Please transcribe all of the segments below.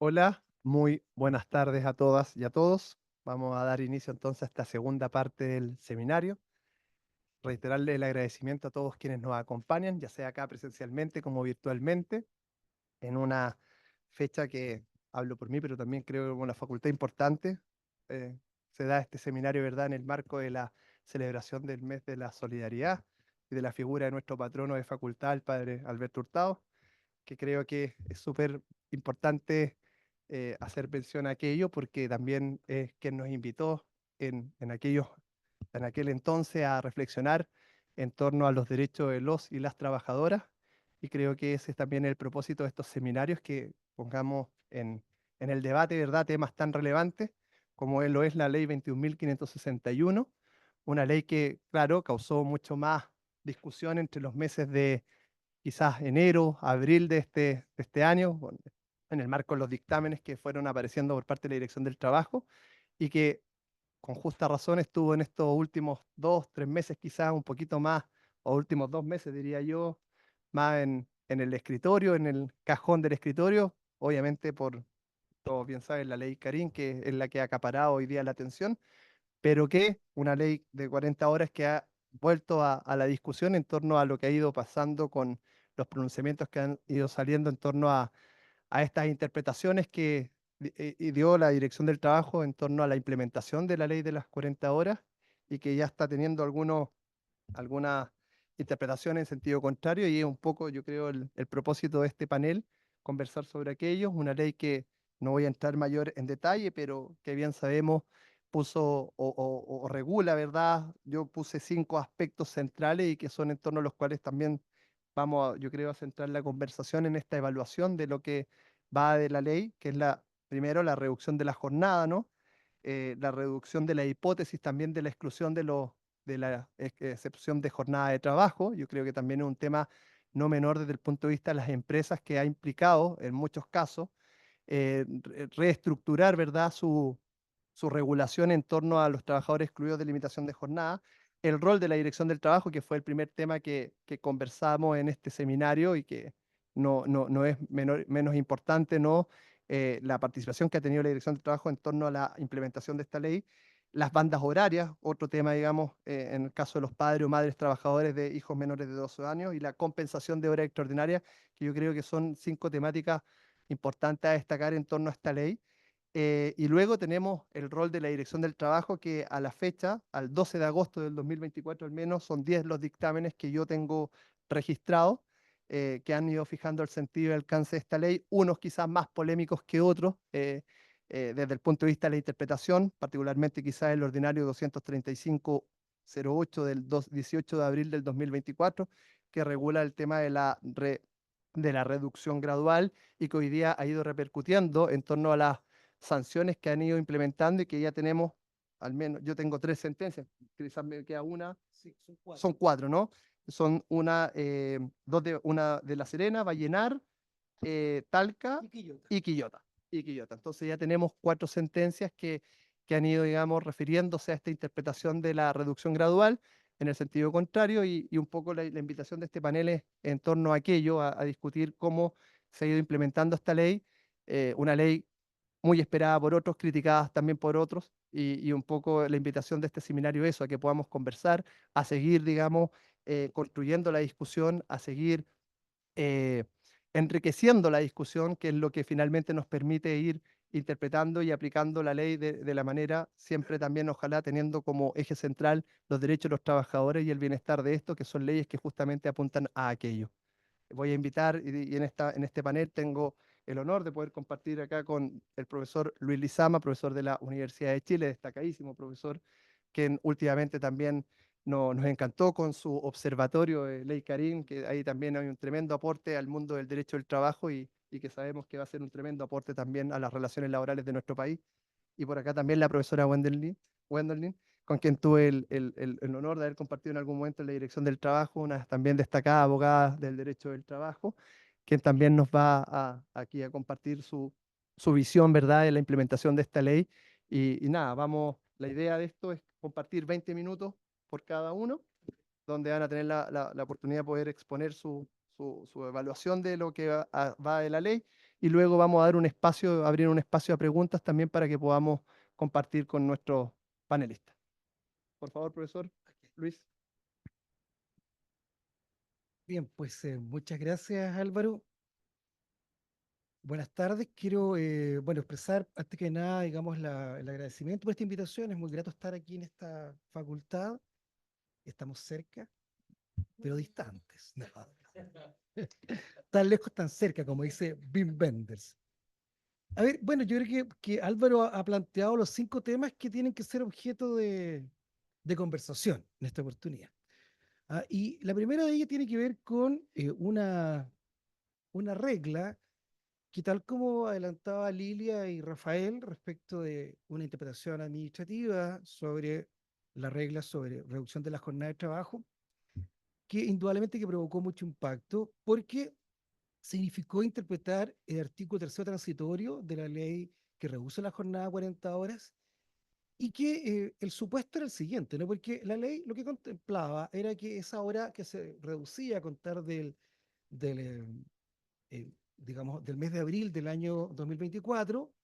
Hola, muy buenas tardes a todas y a todos. Vamos a dar inicio entonces a esta segunda parte del seminario. Reiterarle el agradecimiento a todos quienes nos acompañan, ya sea acá presencialmente como virtualmente, en una fecha que hablo por mí, pero también creo que una facultad importante. Eh, Se da este seminario, ¿verdad?, en el marco de la celebración del mes de la solidaridad y de la figura de nuestro patrono de facultad, el padre Alberto Hurtado, que creo que es súper importante hacer mención a aquello porque también es quien nos invitó en aquel entonces a reflexionar en torno a los derechos de los y las trabajadoras, y creo que ese es también el propósito de estos seminarios, que pongamos en el debate, ¿verdad?, temas tan relevantes como lo es la ley 21.561, una ley que, claro, causó mucho más discusión entre los meses de quizás enero, abril de este año, bueno, en el marco de los dictámenes que fueron apareciendo por parte de la Dirección del Trabajo, y que con justa razón estuvo en estos últimos 2, 3 meses, quizás un poquito más, o últimos 2 meses, diría yo, más en el escritorio, en el cajón del escritorio, obviamente por, todos bien saben, la ley Karim, que es la que ha acaparado hoy día la atención, pero que una ley de 40 horas que ha vuelto a la discusión en torno a lo que ha ido pasando con los pronunciamientos que han ido saliendo en torno a estas interpretaciones que y dio la Dirección del Trabajo en torno a la implementación de la ley de las 40 horas, y que ya está teniendo algunas interpretaciones en sentido contrario, y es un poco, yo creo, el propósito de este panel, conversar sobre aquello. Una ley que no voy a entrar mayor en detalle, pero que bien sabemos puso o regula, ¿verdad? Yo puse 5 aspectos centrales y que son en torno a los cuales también vamos, yo creo, a centrar la conversación en esta evaluación de lo que va de la ley, que es primero, la reducción de la jornada, ¿no? La reducción de la hipótesis también de la exclusión de la excepción de jornada de trabajo. Yo creo que también es un tema no menor desde el punto de vista de las empresas, que ha implicado en muchos casos reestructurar, ¿verdad?, su regulación en torno a los trabajadores excluidos de limitación de jornada, el rol de la Dirección del Trabajo, que fue el primer tema que conversamos en este seminario, y que no es menos importante, ¿no? La participación que ha tenido la Dirección del Trabajo en torno a la implementación de esta ley, las bandas horarias, otro tema, digamos, en el caso de los padres o madres trabajadores de hijos menores de 12 años, y la compensación de horas extraordinarias, que yo creo que son 5 temáticas importantes a destacar en torno a esta ley. Y luego tenemos el rol de la Dirección del Trabajo, que a la fecha, al 12 de agosto del 2024 al menos, son 10 los dictámenes que yo tengo registrados, que han ido fijando el sentido y alcance de esta ley, unos quizás más polémicos que otros, desde el punto de vista de la interpretación, particularmente quizás el ordinario 235-08 del 18 de abril del 2024, que regula el tema de la reducción gradual, y que hoy día ha ido repercutiendo en torno a las sanciones que han ido implementando, y que ya tenemos, al menos yo tengo 3 sentencias, quizás me queda una, Sí, son cuatro. son cuatro, ¿no? Son una de La Serena, Vallenar, Talca Y Quillota. y Quillota. Y Quillota. Entonces ya tenemos 4 sentencias que han ido, digamos, refiriéndose a esta interpretación de la reducción gradual en el sentido contrario, y un poco la invitación de este panel es en torno a aquello, a discutir cómo se ha ido implementando esta ley, una ley muy esperada por otros, criticadas también por otros, y un poco la invitación de este seminario eso, a que podamos conversar, a seguir, digamos, construyendo la discusión, a seguir eh, enriqueciendo la discusión, que es lo que finalmente nos permite ir interpretando y aplicando la ley de la manera, siempre también, ojalá, teniendo como eje central los derechos de los trabajadores y el bienestar de estos, que son leyes que justamente apuntan a aquello. Voy a invitar, y en este panel tengo el honor de poder compartir acá con el profesor Luis Lizama, profesor de la Universidad de Chile, destacadísimo profesor, que últimamente también nos encantó con su observatorio de Ley Karim, que ahí también hay un tremendo aporte al mundo del derecho del trabajo, y que sabemos que va a ser un tremendo aporte también a las relaciones laborales de nuestro país. Y por acá también la profesora Wendelin, con quien tuve el honor de haber compartido en algún momento en la Dirección del Trabajo, una también destacada abogada del derecho del trabajo, quien también nos va aquí a compartir su visión, ¿verdad?, de la implementación de esta ley. Y nada, la idea de esto es compartir 20 minutos por cada uno, donde van a tener la oportunidad de poder exponer su evaluación de lo que va de la ley, y luego vamos a dar un espacio, abrir un espacio a preguntas también para que podamos compartir con nuestros panelistas. Por favor, profesor Luis. Bien, pues muchas gracias Álvaro. Buenas tardes. Quiero, bueno, expresar antes que nada, digamos, el agradecimiento por esta invitación. Es muy grato estar aquí en esta facultad. Estamos cerca, pero distantes. No, tan lejos, tan cerca, como dice Wim Wenders. A ver, bueno, yo creo que Álvaro ha planteado los 5 temas que tienen que ser objeto de conversación en esta oportunidad. Y la primera de ellas tiene que ver con una regla que, tal como adelantaba Lilia y Rafael respecto de una interpretación administrativa sobre la regla sobre reducción de la jornada de trabajo, que indudablemente que provocó mucho impacto porque significó interpretar el artículo tercero transitorio de la ley que reduce la jornada a 40 horas y que el supuesto era el siguiente, ¿no? Porque la ley lo que contemplaba era que esa hora que se reducía a contar digamos, del mes de abril del año 2024,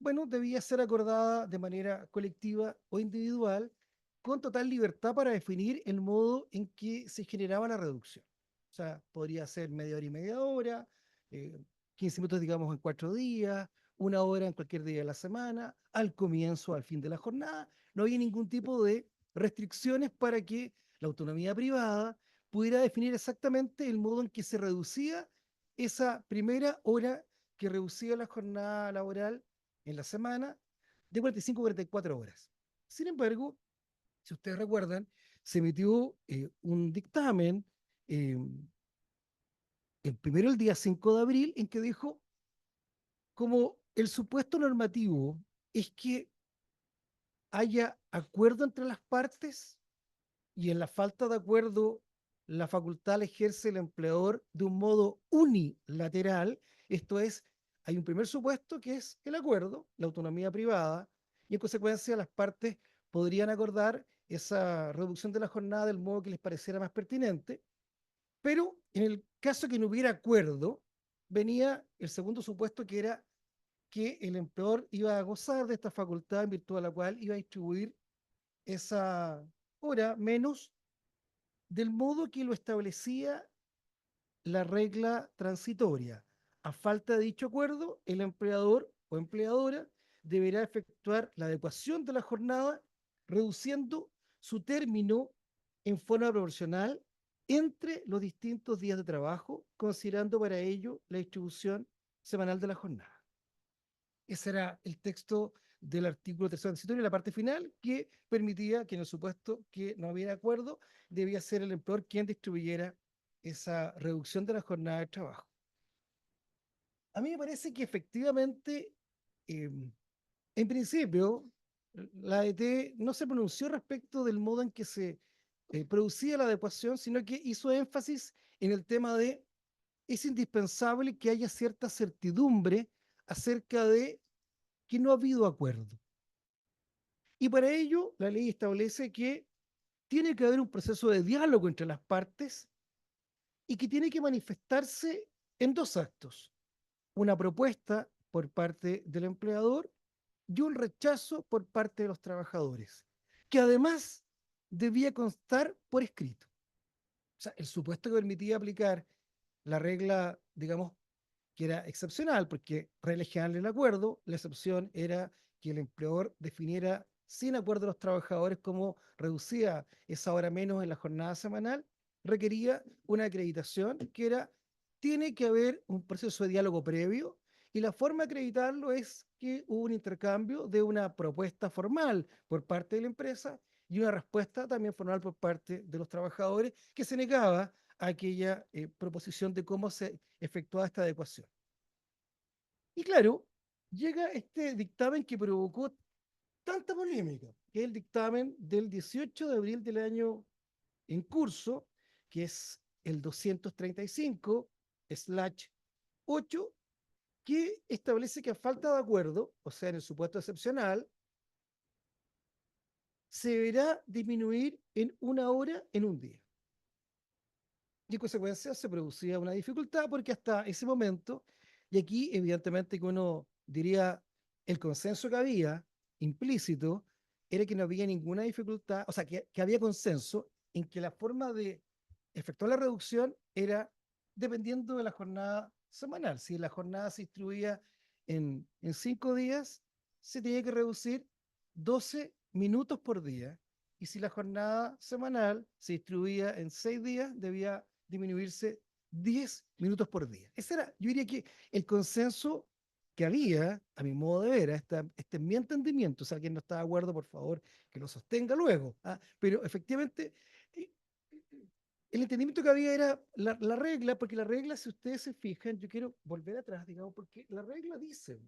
bueno, debía ser acordada de manera colectiva o individual, con total libertad para definir el modo en que se generaba la reducción. O sea, podría ser media hora y media hora, eh, 15 minutos, digamos, en 4 días, 1 hora en cualquier día de la semana, al comienzo, al fin de la jornada. No había ningún tipo de restricciones para que la autonomía privada pudiera definir exactamente el modo en que se reducía esa primera hora que reducía la jornada laboral en la semana de 45 a 44 horas. Sin embargo, si ustedes recuerdan, se emitió un dictamen, eh, el primero el día 5 de abril, en que dijo, como el supuesto normativo es que haya acuerdo entre las partes, y en la falta de acuerdo la facultad la ejerce el empleador de un modo unilateral. Esto es, hay un primer supuesto que es el acuerdo, la autonomía privada, y en consecuencia las partes podrían acordar esa reducción de la jornada del modo que les pareciera más pertinente, pero en el caso que no hubiera acuerdo, venía el segundo supuesto, que era que el empleador iba a gozar de esta facultad en virtud de la cual iba a distribuir esa hora menos del modo que lo establecía la regla transitoria. A falta de dicho acuerdo, el empleador o empleadora deberá efectuar la adecuación de la jornada, reduciendo su término en forma proporcional entre los distintos días de trabajo, considerando para ello la distribución semanal de la jornada. Ese era el texto del artículo tercero transitorio, la parte final, que permitía que en el supuesto que no hubiera acuerdo, debía ser el empleador quien distribuyera esa reducción de la jornada de trabajo. A mí me parece que efectivamente, eh, en principio, la ADT no se pronunció respecto del modo en que se producía la adecuación, sino que hizo énfasis en el tema de es indispensable que haya cierta certidumbre acerca de que no ha habido acuerdo. Y para ello, la ley establece que tiene que haber un proceso de diálogo entre las partes y que tiene que manifestarse en 2 actos: una propuesta por parte del empleador y un rechazo por parte de los trabajadores, que además debía constar por escrito. O sea, el supuesto que permitía aplicar la regla, digamos, que era excepcional, porque regla general el acuerdo, la excepción era que el empleador definiera sin acuerdo de los trabajadores cómo reducía esa hora menos en la jornada semanal, requería una acreditación que era, tiene que haber un proceso de diálogo previo, y la forma de acreditarlo es que hubo un intercambio de una propuesta formal por parte de la empresa y una respuesta también formal por parte de los trabajadores, que se negaba a aquella proposición de cómo se efectuaba esta adecuación. Y claro, llega este dictamen que provocó tanta polémica, que es el dictamen del 18 de abril del año en curso, que es el 235/8, que establece que a falta de acuerdo, o sea, en el supuesto excepcional, se deberá disminuir en 1 hora en un día. Y en consecuencia se producía una dificultad porque hasta ese momento Y aquí, evidentemente, que uno diría, el consenso que había implícito era que no había ninguna dificultad, o sea, que había consenso en que la forma de efectuar la reducción era dependiendo de la jornada semanal. Si la jornada se distribuía en 5 días, se tenía que reducir 12 minutos por día. Y si la jornada semanal se distribuía en 6 días, debía disminuirse 10 minutos por día. Ese era, yo diría que el consenso que había, a mi modo de ver, este es mi entendimiento, si alguien no está de acuerdo, por favor, que lo sostenga luego. ¿Ah? Pero efectivamente, eh, el entendimiento que había era la regla, porque la regla, si ustedes se fijan, yo quiero volver atrás, digamos, porque la regla dice,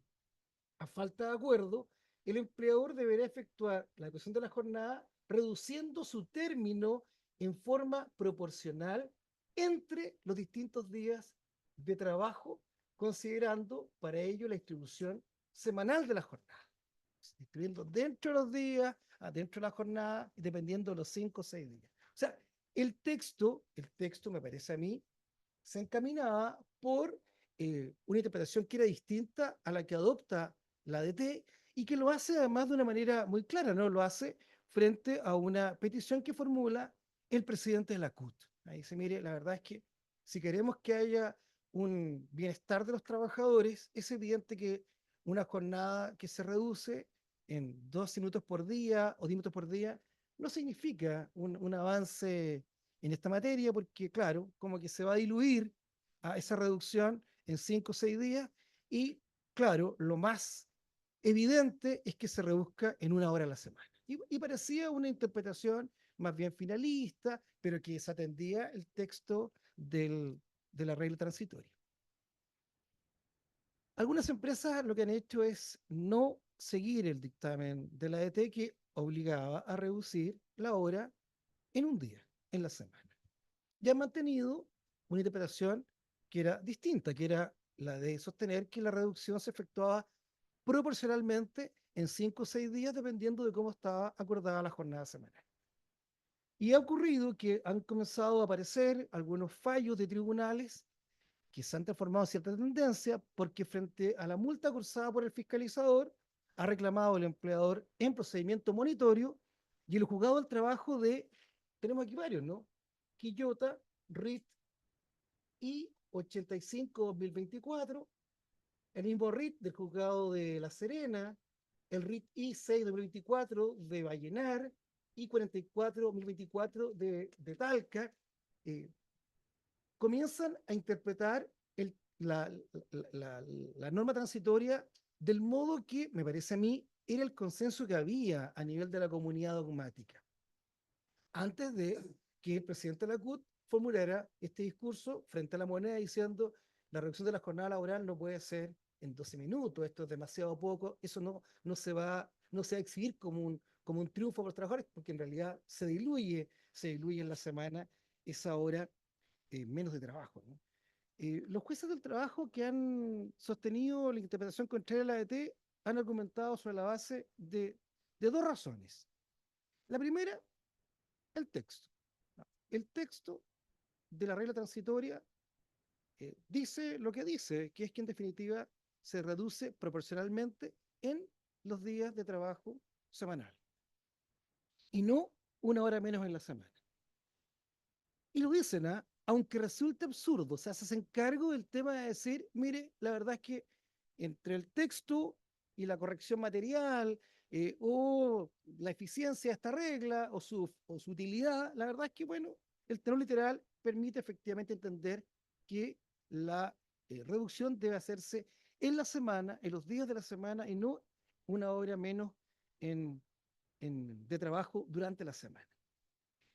a falta de acuerdo, el empleador deberá efectuar la cuestión de la jornada reduciendo su término en forma proporcional entre los distintos días de trabajo, considerando para ello la distribución semanal de la jornada, distribuyendo dentro de los días, dentro de la jornada, dependiendo de los 5 o 6 días. O sea, el texto me parece a mí, se encaminaba por una interpretación que era distinta a la que adopta la ADT y que lo hace además de una manera muy clara, ¿no? Lo hace frente a una petición que formula el presidente de la CUT. Ahí dice, mire, la verdad es que si queremos que haya un bienestar de los trabajadores, es evidente que una jornada que se reduce en 2 minutos por día o 10 minutos por día no significa un avance en esta materia, porque claro, como que se va a diluir a esa reducción en 5 o 6 días y claro, lo más evidente es que se reduzca en 1 hora a la semana. Y parecía una interpretación más bien finalista, pero que desatendía el texto de la regla transitoria. Algunas empresas lo que han hecho es no seguir el dictamen de la ET que obligaba a reducir la hora en un día, en la semana. Ya han mantenido una interpretación que era distinta, que era la de sostener que la reducción se efectuaba proporcionalmente en 5 o 6 días, dependiendo de cómo estaba acordada la jornada semanal. Y ha ocurrido que han comenzado a aparecer algunos fallos de tribunales que se han transformado en cierta tendencia porque frente a la multa cursada por el fiscalizador, ha reclamado el empleador en procedimiento monitorio y el juzgado del trabajo tenemos aquí varios, ¿no? Quillota, RIT y 85-2024, el mismo RIT del juzgado de La Serena, el RIT I6-2024 de Vallenar y 44-2024 de Talca, eh, comienzan a interpretar el, la norma transitoria del modo que, me parece a mí, era el consenso que había a nivel de la comunidad dogmática, antes de que el presidente de la CUT formulara este discurso frente a la moneda diciendo la reducción de la jornada laboral no puede ser en 12 minutos, esto es demasiado poco, eso no se va a exhibir como un triunfo para los trabajadores, porque en realidad se diluye en la semana esa hora menos de trabajo, ¿no? Los jueces del trabajo que han sostenido la interpretación contraria a la ADT han argumentado sobre la base de dos razones. La primera, el texto. ¿No? El texto de la regla transitoria dice lo que dice, que es que en definitiva se reduce proporcionalmente en los días de trabajo semanal y no 1 hora menos en la semana. Y lo dicen, ¿ah? Aunque resulte absurdo, o sea, se hacen cargo del tema de decir, mire, la verdad es que entre el texto y la corrección material o la eficiencia de esta regla o su utilidad, la verdad es que, bueno, el tenor literal permite efectivamente entender que la reducción debe hacerse en la semana, en los días de la semana y no 1 hora menos en, de trabajo durante la semana.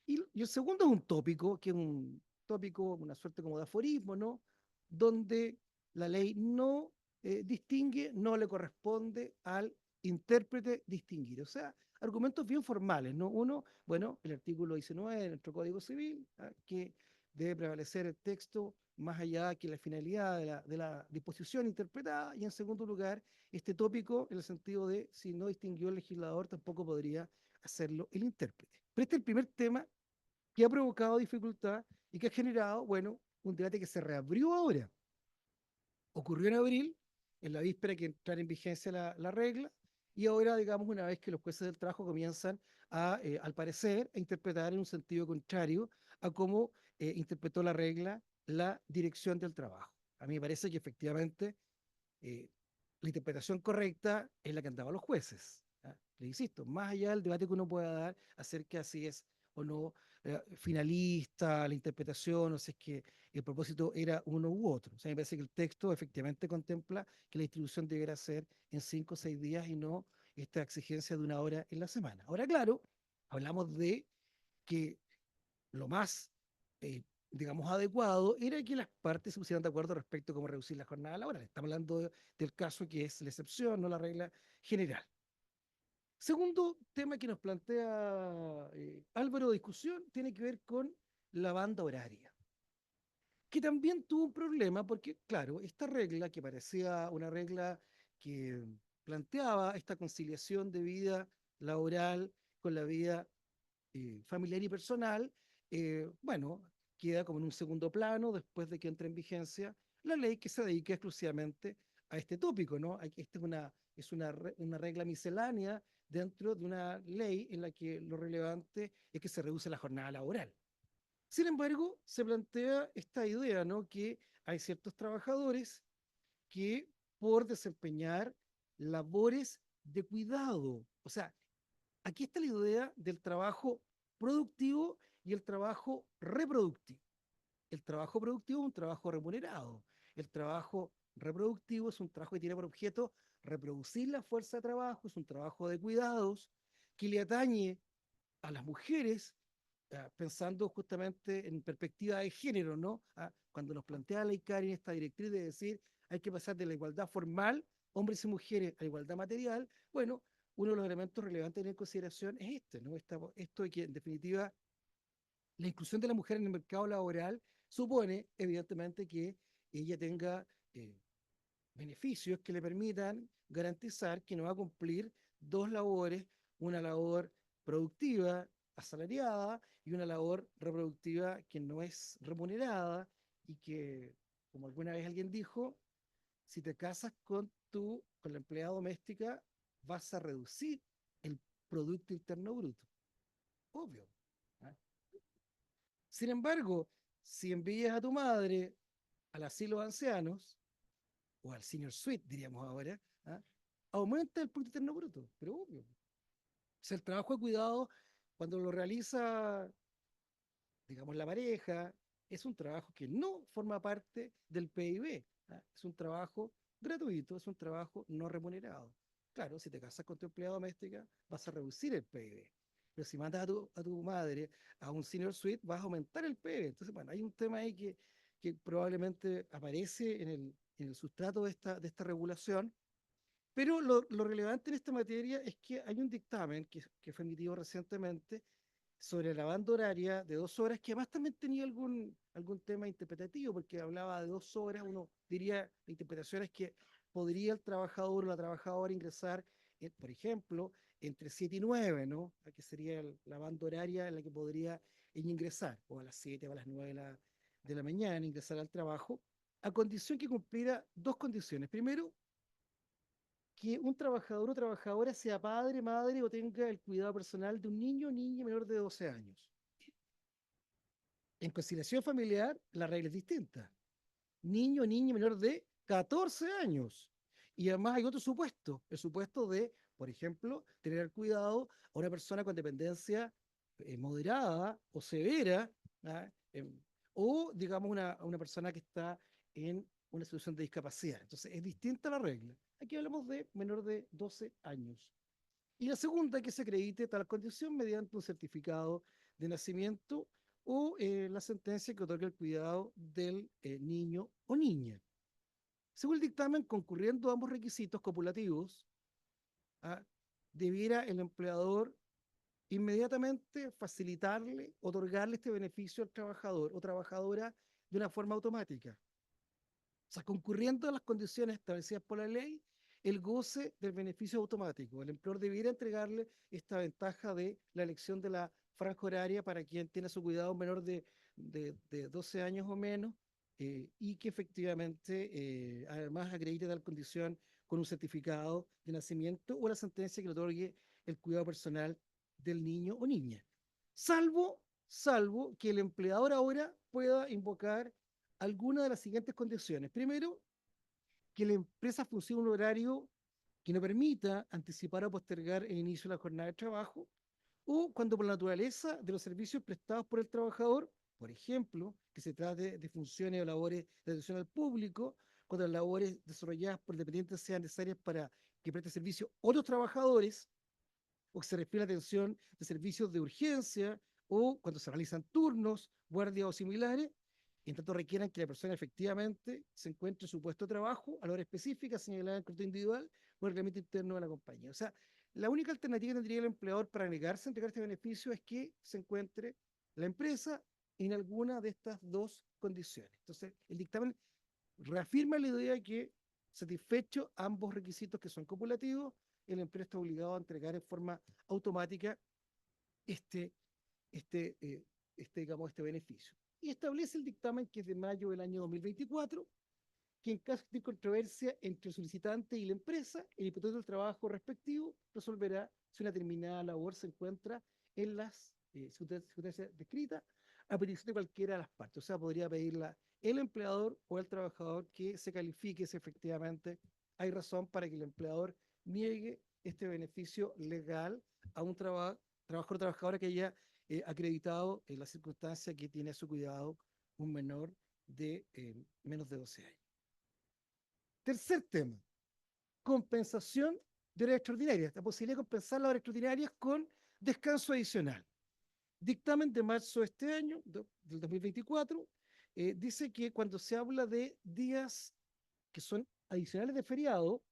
Y el segundo es un tópico, que es un tópico, una suerte como de aforismo, ¿no? Donde la ley no distingue, no le corresponde al intérprete distinguir. O sea, argumentos bien formales, ¿no? Uno, bueno, el artículo 19 de nuestro Código Civil, que debe prevalecer el texto más allá que la finalidad de la disposición interpretada. Y en segundo lugar, este tópico en el sentido de si no distinguió el legislador, tampoco podría hacerlo el intérprete. Pero este es el primer tema que ha provocado dificultad y que ha generado, bueno, un debate que se reabrió ahora. Ocurrió en abril, en la víspera que entrara en vigencia la regla, y ahora, digamos, una vez que los jueces del trabajo comienzan al parecer, a interpretar en un sentido contrario a cómo interpretó la regla la dirección del trabajo. A mí me parece que efectivamente eh, la interpretación correcta es la que han dado los jueces. ¿Ah? Le insisto, más allá del debate que uno pueda dar acerca de si es o no finalista la interpretación, o si es que el propósito era uno u otro. O sea, me parece que el texto efectivamente contempla que la distribución deberá ser en 5 o 6 días y no esta exigencia de 1 hora en la semana. Ahora, claro, hablamos de que lo más, eh, digamos, adecuado era que las partes se pusieran de acuerdo respecto a cómo reducir la jornada laboral. Estamos hablando del caso que es la excepción, no la regla general. Segundo tema que nos plantea Álvaro de discusión tiene que ver con la banda horaria, que también tuvo un problema porque, claro, esta regla, que parecía una regla que planteaba esta conciliación de vida laboral con la vida familiar y personal, bueno, queda como en un segundo plano después de que entre en vigencia la ley que se dedica exclusivamente a este tópico, ¿no? Esta es una regla miscelánea dentro de una ley en la que lo relevante es que se reduce la jornada laboral. Sin embargo, se plantea esta idea, ¿no? Que hay ciertos trabajadores que por desempeñar labores de cuidado, o sea, aquí está la idea del trabajo productivo y el trabajo reproductivo. El trabajo productivo es un trabajo remunerado. El trabajo reproductivo es un trabajo que tiene por objeto reproducir la fuerza de trabajo, es un trabajo de cuidados que le atañe a las mujeres, pensando justamente en perspectiva de género, ¿no? Cuando nos plantea la ICARI en esta directriz de decir hay que pasar de la igualdad formal, hombres y mujeres, a la igualdad material, bueno, uno de los elementos relevantes en consideración es este, ¿no? Esto de que en definitiva la inclusión de la mujer en el mercado laboral supone evidentemente que ella tenga eh, beneficios que le permitan garantizar que no va a cumplir dos labores, una labor productiva, asalariada, y una labor reproductiva que no es remunerada y que, como alguna vez alguien dijo, si te casas con la empleada doméstica, vas a reducir el Producto Interno Bruto. Obvio. ¿Ah? Sin embargo, si envías a tu madre al asilo de ancianos, o al senior suite, diríamos ahora, ¿ah? Aumenta el Producto Interno Bruto, pero obvio. O sea, el trabajo de cuidado, cuando lo realiza, digamos, la pareja, es un trabajo que no forma parte del PIB. ¿Ah? Es un trabajo gratuito, es un trabajo no remunerado. Claro, si te casas con tu empleada doméstica, vas a reducir el PIB. Pero si mandas a tu madre a un senior suite, vas a aumentar el PIB. Entonces, bueno, hay un tema ahí que probablemente aparece en el sustrato de esta regulación, pero lo relevante en esta materia es que hay un dictamen que fue emitido recientemente sobre la banda horaria de 2 horas, que además también tenía algún tema interpretativo, porque hablaba de 2 horas, uno diría, la interpretación es que podría el trabajador o la trabajadora ingresar, por ejemplo, entre 7 y 9, ¿no? Que sería la banda horaria en la que podría ella ingresar, o a las 7 o a las 9 de la mañana, ingresar al trabajo, a condición que cumpliera dos condiciones. Primero, que un trabajador o trabajadora sea padre, madre o tenga el cuidado personal de un niño o niña menor de 12 años. En conciliación familiar, la regla es distinta. Niño o niña menor de 14 años. Y además hay otro supuesto, el supuesto de, por ejemplo, tener el cuidado a una persona con dependencia moderada o severa, ¿ah? O, digamos, una persona que está en una situación de discapacidad. Entonces, es distinta la regla. Aquí hablamos de menor de 12 años. Y la segunda, que se acredite tal condición mediante un certificado de nacimiento o la sentencia que otorga el cuidado del niño o niña. Según el dictamen, concurriendo ambos requisitos copulativos, ¿ah? Debiera el empleador inmediatamente facilitarle, otorgarle este beneficio al trabajador o trabajadora de una forma automática. O sea, concurriendo a las condiciones establecidas por la ley, el goce del beneficio automático. El empleador debiera entregarle esta ventaja de la elección de la franja horaria para quien tiene a su cuidado menor de 12 años o menos, y que efectivamente además acredite tal condición con un certificado de nacimiento o la sentencia que le otorgue el cuidado personal del niño o niña. Salvo que el empleador ahora pueda invocar alguna de las siguientes condiciones. Primero, que la empresa funcione un horario que no permita anticipar o postergar el inicio de la jornada de trabajo, o cuando por la naturaleza de los servicios prestados por el trabajador, por ejemplo, que se trate de funciones o labores de atención al público, cuando las labores desarrolladas por el dependiente sean necesarias para que preste servicio otros trabajadores, o que se refiere a atención de servicios de urgencia, o cuando se realizan turnos, guardias o similares, y en tanto requieran que la persona efectivamente se encuentre en su puesto de trabajo a la hora específica señalada en el contrato individual o el reglamento interno de la compañía. O sea, la única alternativa que tendría el empleador para negarse a entregar este beneficio es que se encuentre la empresa en alguna de estas dos condiciones. Entonces, el dictamen reafirma la idea de que, satisfechos ambos requisitos que son copulativos, el empleador está obligado a entregar en forma automática este, este, eh, digamos, este beneficio. Y establece el dictamen, que es de mayo del año 2024, que en caso de controversia entre el solicitante y la empresa, el inspector del trabajo respectivo resolverá si una determinada labor se encuentra en las circunstancias descritas a petición de cualquiera de las partes. O sea, podría pedirla el empleador o el trabajador que se califique si efectivamente hay razón para que el empleador niegue este beneficio legal a un trabajador o trabajadora que haya acreditado en la circunstancia que tiene a su cuidado un menor de menos de 12 años. Tercer tema, compensación de horas extraordinarias, la posibilidad de compensar las horas extraordinarias con descanso adicional. Dictamen de marzo de este año, del 2024, dice que cuando se habla de días que son adicionales de feriado,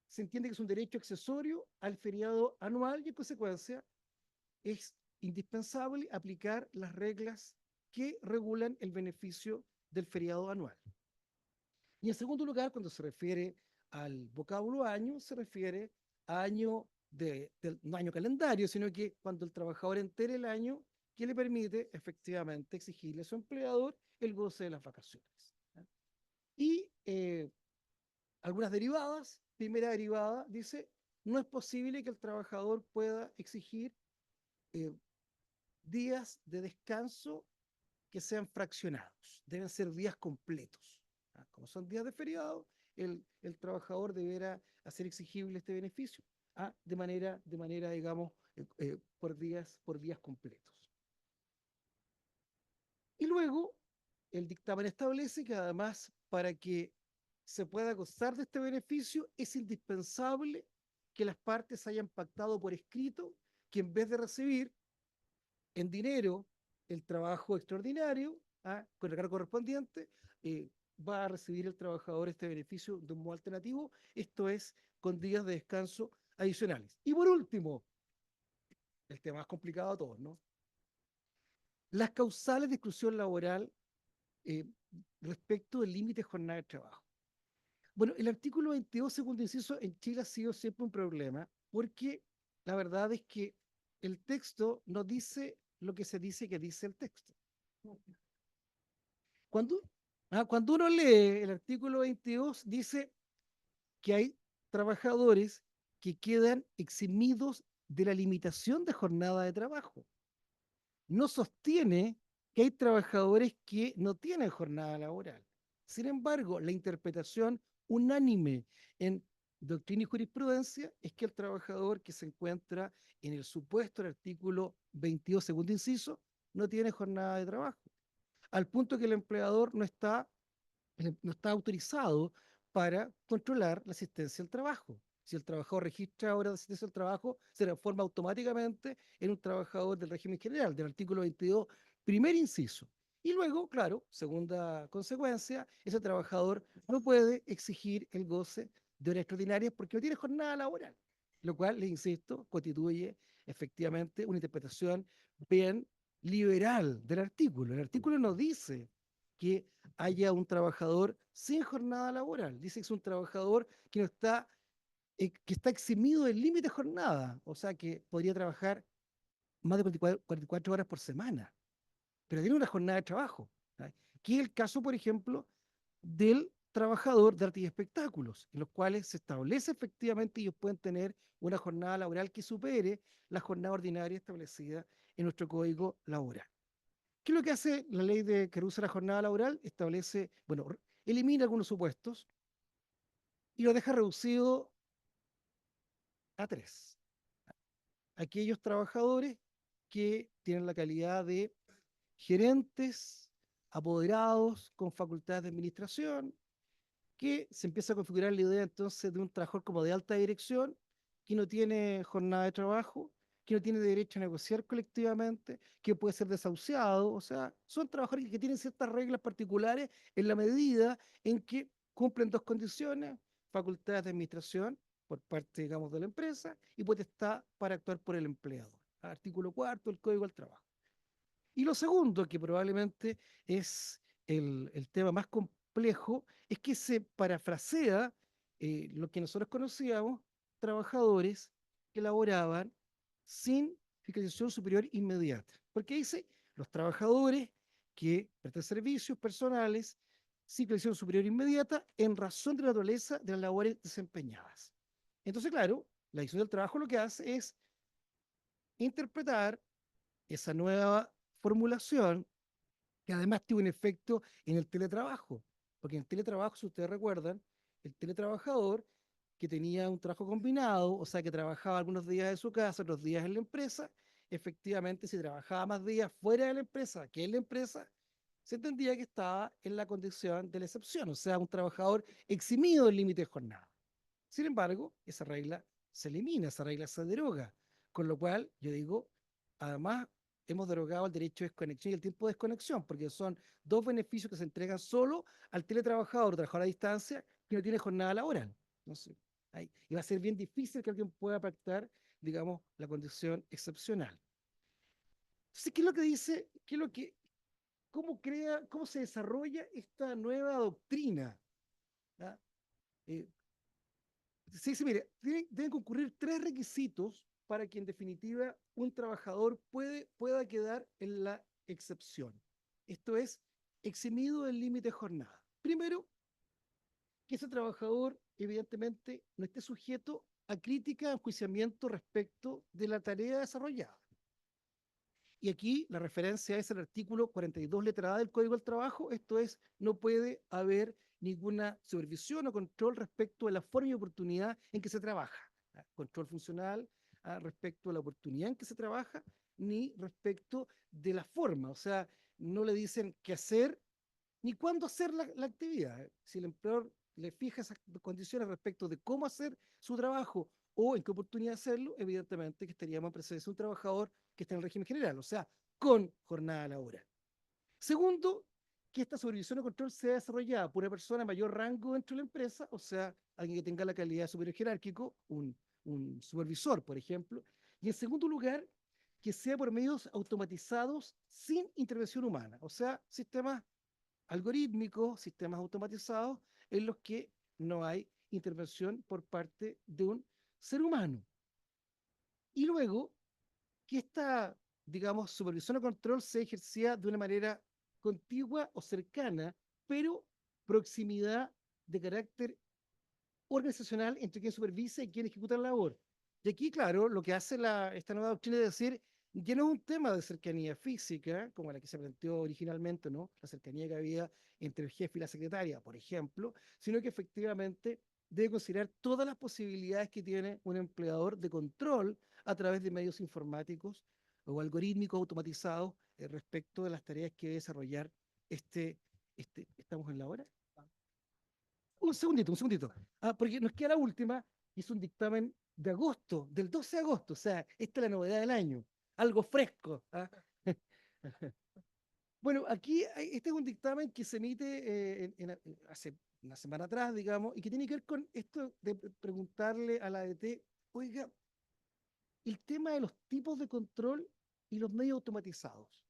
se entiende que es un derecho accesorio al feriado anual y en consecuencia es indispensable aplicar las reglas que regulan el beneficio del feriado anual. Y en segundo lugar, cuando se refiere al vocablo año, se refiere a año no año calendario, sino que cuando el trabajador entere el año que le permite efectivamente exigirle a su empleador el goce de las vacaciones. Y algunas derivadas. Primera derivada dice, no es posible que el trabajador pueda exigir eh, días de descanso que sean fraccionados, deben ser días completos. Como son días de feriado, el trabajador deberá hacer exigible este beneficio digamos, por días completos. Y luego, el dictamen establece que además, para que se pueda gozar de este beneficio, es indispensable que las partes hayan pactado por escrito que en vez de recibir en dinero el trabajo extraordinario, con el cargo correspondiente, eh, va a recibir el trabajador este beneficio de un modo alternativo, esto es, con días de descanso adicionales. Y por último, el tema más complicado de todos, ¿no? Las causales de exclusión laboral eh, respecto del límite de jornada de trabajo. Bueno, el artículo 22, segundo inciso, en Chile ha sido siempre un problema, porque la verdad es que el texto no dice lo que se dice que dice el texto. Cuando, cuando uno lee el artículo 22, dice que hay trabajadores que quedan eximidos de la limitación de jornada de trabajo. No sostiene que hay trabajadores que no tienen jornada laboral. Sin embargo, la interpretación unánime en doctrina y jurisprudencia es que el trabajador que se encuentra en el supuesto del artículo 22, segundo inciso, no tiene jornada de trabajo, al punto que el empleador no está autorizado para controlar la asistencia al trabajo. Si el trabajador registra horas de asistencia al trabajo, se transforma automáticamente en un trabajador del régimen general, del artículo 22, primer inciso. Y luego, claro, segunda consecuencia, ese trabajador no puede exigir el goce de horas extraordinarias porque no tiene jornada laboral, lo cual, le insisto, constituye efectivamente una interpretación bien liberal del artículo. El artículo no dice que haya un trabajador sin jornada laboral. Dice que es un trabajador que no está, que está eximido del límite de jornada, o sea que podría trabajar más de 44 horas por semana, pero tiene una jornada de trabajo. que es el caso, por ejemplo, del trabajador de arte y espectáculos, en los cuales se establece efectivamente ellos pueden tener una jornada laboral que supere la jornada ordinaria establecida en nuestro código laboral. ¿Qué es lo que hace la ley que reduce la jornada laboral? Establece, bueno, elimina algunos supuestos y lo deja reducido a tres. Aquellos trabajadores que tienen la calidad de gerentes, apoderados con facultades de administración, que se empieza a configurar la idea entonces de un trabajador como de alta dirección, que no tiene jornada de trabajo, que no tiene derecho a negociar colectivamente, que puede ser desahuciado, o sea, son trabajadores que tienen ciertas reglas particulares en la medida en que cumplen dos condiciones: facultades de administración por parte, digamos, de la empresa y potestad para actuar por el empleador. Artículo cuarto del Código del Trabajo. Y lo segundo, que probablemente es el tema más complejo, es que se parafrasea lo que nosotros conocíamos, trabajadores que laboraban sin fiscalización superior inmediata. Porque dice, los trabajadores que prestan servicios personales sin fiscalización superior inmediata en razón de la naturaleza de las labores desempeñadas. Entonces, claro, la división del trabajo lo que hace es interpretar esa nueva formulación, que además tiene un efecto en el teletrabajo, porque en el teletrabajo, si ustedes recuerdan, el teletrabajador que tenía un trabajo combinado, o sea, que trabajaba algunos días en su casa, otros días en la empresa, efectivamente, si trabajaba más días fuera de la empresa que en la empresa, se entendía que estaba en la condición de la excepción, o sea, un trabajador eximido del límite de jornada. Sin embargo, esa regla se elimina, esa regla se deroga, con lo cual yo digo, además hemos derogado el derecho de desconexión y el tiempo de desconexión, porque son dos beneficios que se entregan solo al teletrabajador o trabajador a distancia que no tiene jornada laboral. Entonces, y va a ser bien difícil que alguien pueda pactar, digamos, la condición excepcional. Entonces, ¿qué es lo que dice? ¿Qué es lo que, cómo se desarrolla esta nueva doctrina? ¿Ah? Eh, Sí, sí, mire, deben concurrir tres requisitos para que en definitiva un trabajador pueda quedar en la excepción. Esto es, eximido del límite de jornada. Primero, que ese trabajador evidentemente no esté sujeto a crítica, a enjuiciamiento respecto de la tarea desarrollada. Y aquí la referencia es el artículo 42, letra A del Código del Trabajo. Esto es, no puede haber ninguna supervisión o control respecto de la forma y oportunidad en que se trabaja. Control funcional respecto a la oportunidad en que se trabaja, ni respecto de la forma. O sea, no le dicen qué hacer ni cuándo hacer la actividad. Si el empleador le fija esas condiciones respecto de cómo hacer su trabajo o en qué oportunidad hacerlo, evidentemente que estaríamos en presencia de un trabajador que está en el régimen general, o sea, con jornada laboral. Segundo, que esta supervisión o control sea desarrollada por una persona de mayor rango dentro de la empresa, o sea, alguien que tenga la calidad de superior jerárquico, un supervisor, por ejemplo. Y en segundo lugar, que sea por medios automatizados sin intervención humana, o sea, sistemas algorítmicos, sistemas automatizados, en los que no hay intervención por parte de un ser humano. Y luego, que esta, digamos, supervisión o control se ejercía de una manera contigua o cercana, pero proximidad de carácter organizacional entre quien supervisa y quien ejecuta la labor. Y aquí, claro, lo que hace esta nueva doctrina es decir, ya no es un tema de cercanía física, como la que se planteó originalmente, ¿no? La cercanía que había entre el jefe y la secretaria, por ejemplo, sino que efectivamente debe considerar todas las posibilidades que tiene un empleador de control a través de medios informáticos o algorítmicos automatizados respecto de las tareas que debe desarrollar ¿estamos en la hora? Un segundito, un segundito. Porque nos queda la última, y es un dictamen de agosto, del 12 de agosto. O sea, esta es la novedad del año. Algo fresco. Bueno, aquí este es un dictamen que se emite hace una semana atrás, digamos, y que tiene que ver con esto de preguntarle a la ADT, oiga, el tema de los tipos de control y los medios automatizados.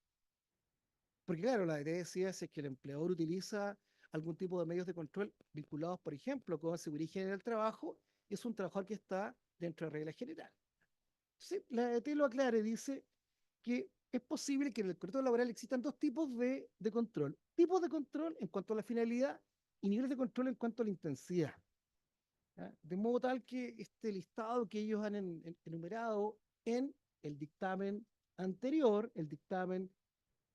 Porque claro, la ADT decía si es que el empleador utiliza algún tipo de medios de control vinculados, por ejemplo, con seguridad y higiene del trabajo, es un trabajador que está dentro de reglas generales. Sí, la ADT lo aclara y dice que es posible que en el contrato laboral existan dos tipos de control. Tipos de control en cuanto a la finalidad y niveles de control en cuanto a la intensidad. ¿Ya? De modo tal que este listado que ellos han enumerado en el dictamen anterior, el dictamen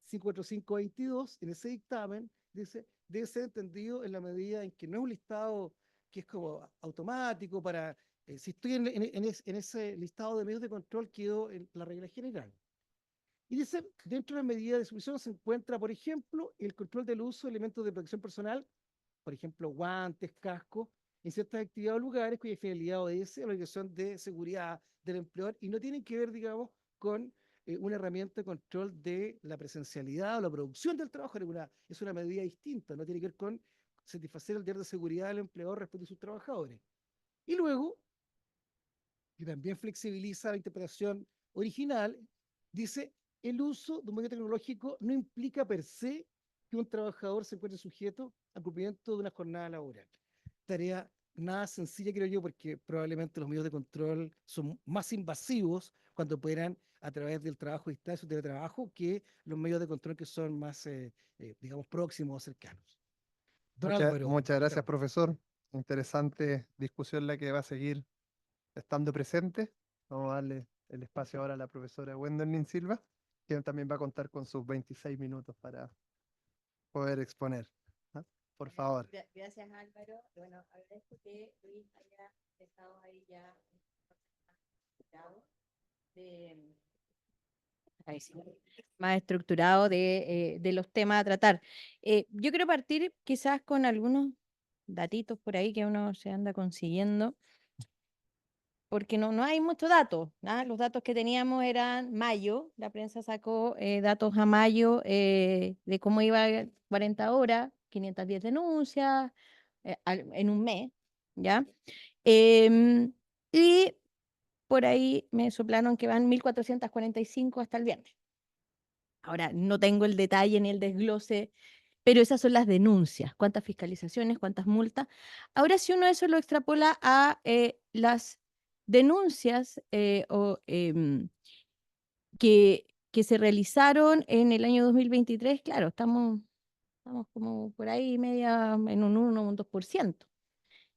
54522, en ese dictamen dice, debe ser entendido en la medida en que no es un listado que es como automático para, si estoy en ese listado de medios de control, quedo en la regla general. Y dice, dentro de la medida de supervisión se encuentra, por ejemplo, el control del uso de elementos de protección personal, por ejemplo, guantes, cascos, en ciertas actividades o lugares cuya finalidad obedece a la obligación de seguridad del empleador y no tienen que ver, digamos, con una herramienta de control de la presencialidad o la producción del trabajo. Es una medida distinta, no tiene que ver con satisfacer el deber de seguridad del empleador respecto a sus trabajadores. Y luego, que también flexibiliza la interpretación original, dice, el uso de un medio tecnológico no implica per se que un trabajador se encuentre sujeto al cumplimiento de una jornada laboral. Tarea nada sencilla, creo yo, porque probablemente los medios de control son más invasivos cuando operan a través del trabajo a distancia, del teletrabajo, que los medios de control que son más, digamos, próximos o cercanos. Don Álvaro, Muchas gracias, perdón. profesor. Interesante discusión la que va a seguir estando presente. Vamos a darle el espacio ahora a la profesora Gwendolyn Silva, que también va a contar con sus 26 minutos para poder exponer. ¿Ah? Por Bueno, favor. gracias Álvaro. Bueno, agradezco que Luis haya empezado ahí ya de, ahí sí, más estructurado de los temas a tratar. Yo quiero partir quizás con algunos datitos por ahí que uno se anda consiguiendo, porque no hay mucho datos. ¿Ah? Los datos que teníamos eran mayo, la prensa sacó datos a mayo de cómo iba 40 horas, 510 denuncias en un mes, ¿ya? Y por ahí me soplaron que van 1.445 hasta el viernes. Ahora, no tengo el detalle ni el desglose, pero esas son las denuncias. ¿Cuántas fiscalizaciones, cuántas multas? Ahora, si uno eso lo extrapola a las denuncias que se realizaron en el año 2023, claro, estamos como por ahí media en un 1 o un 2%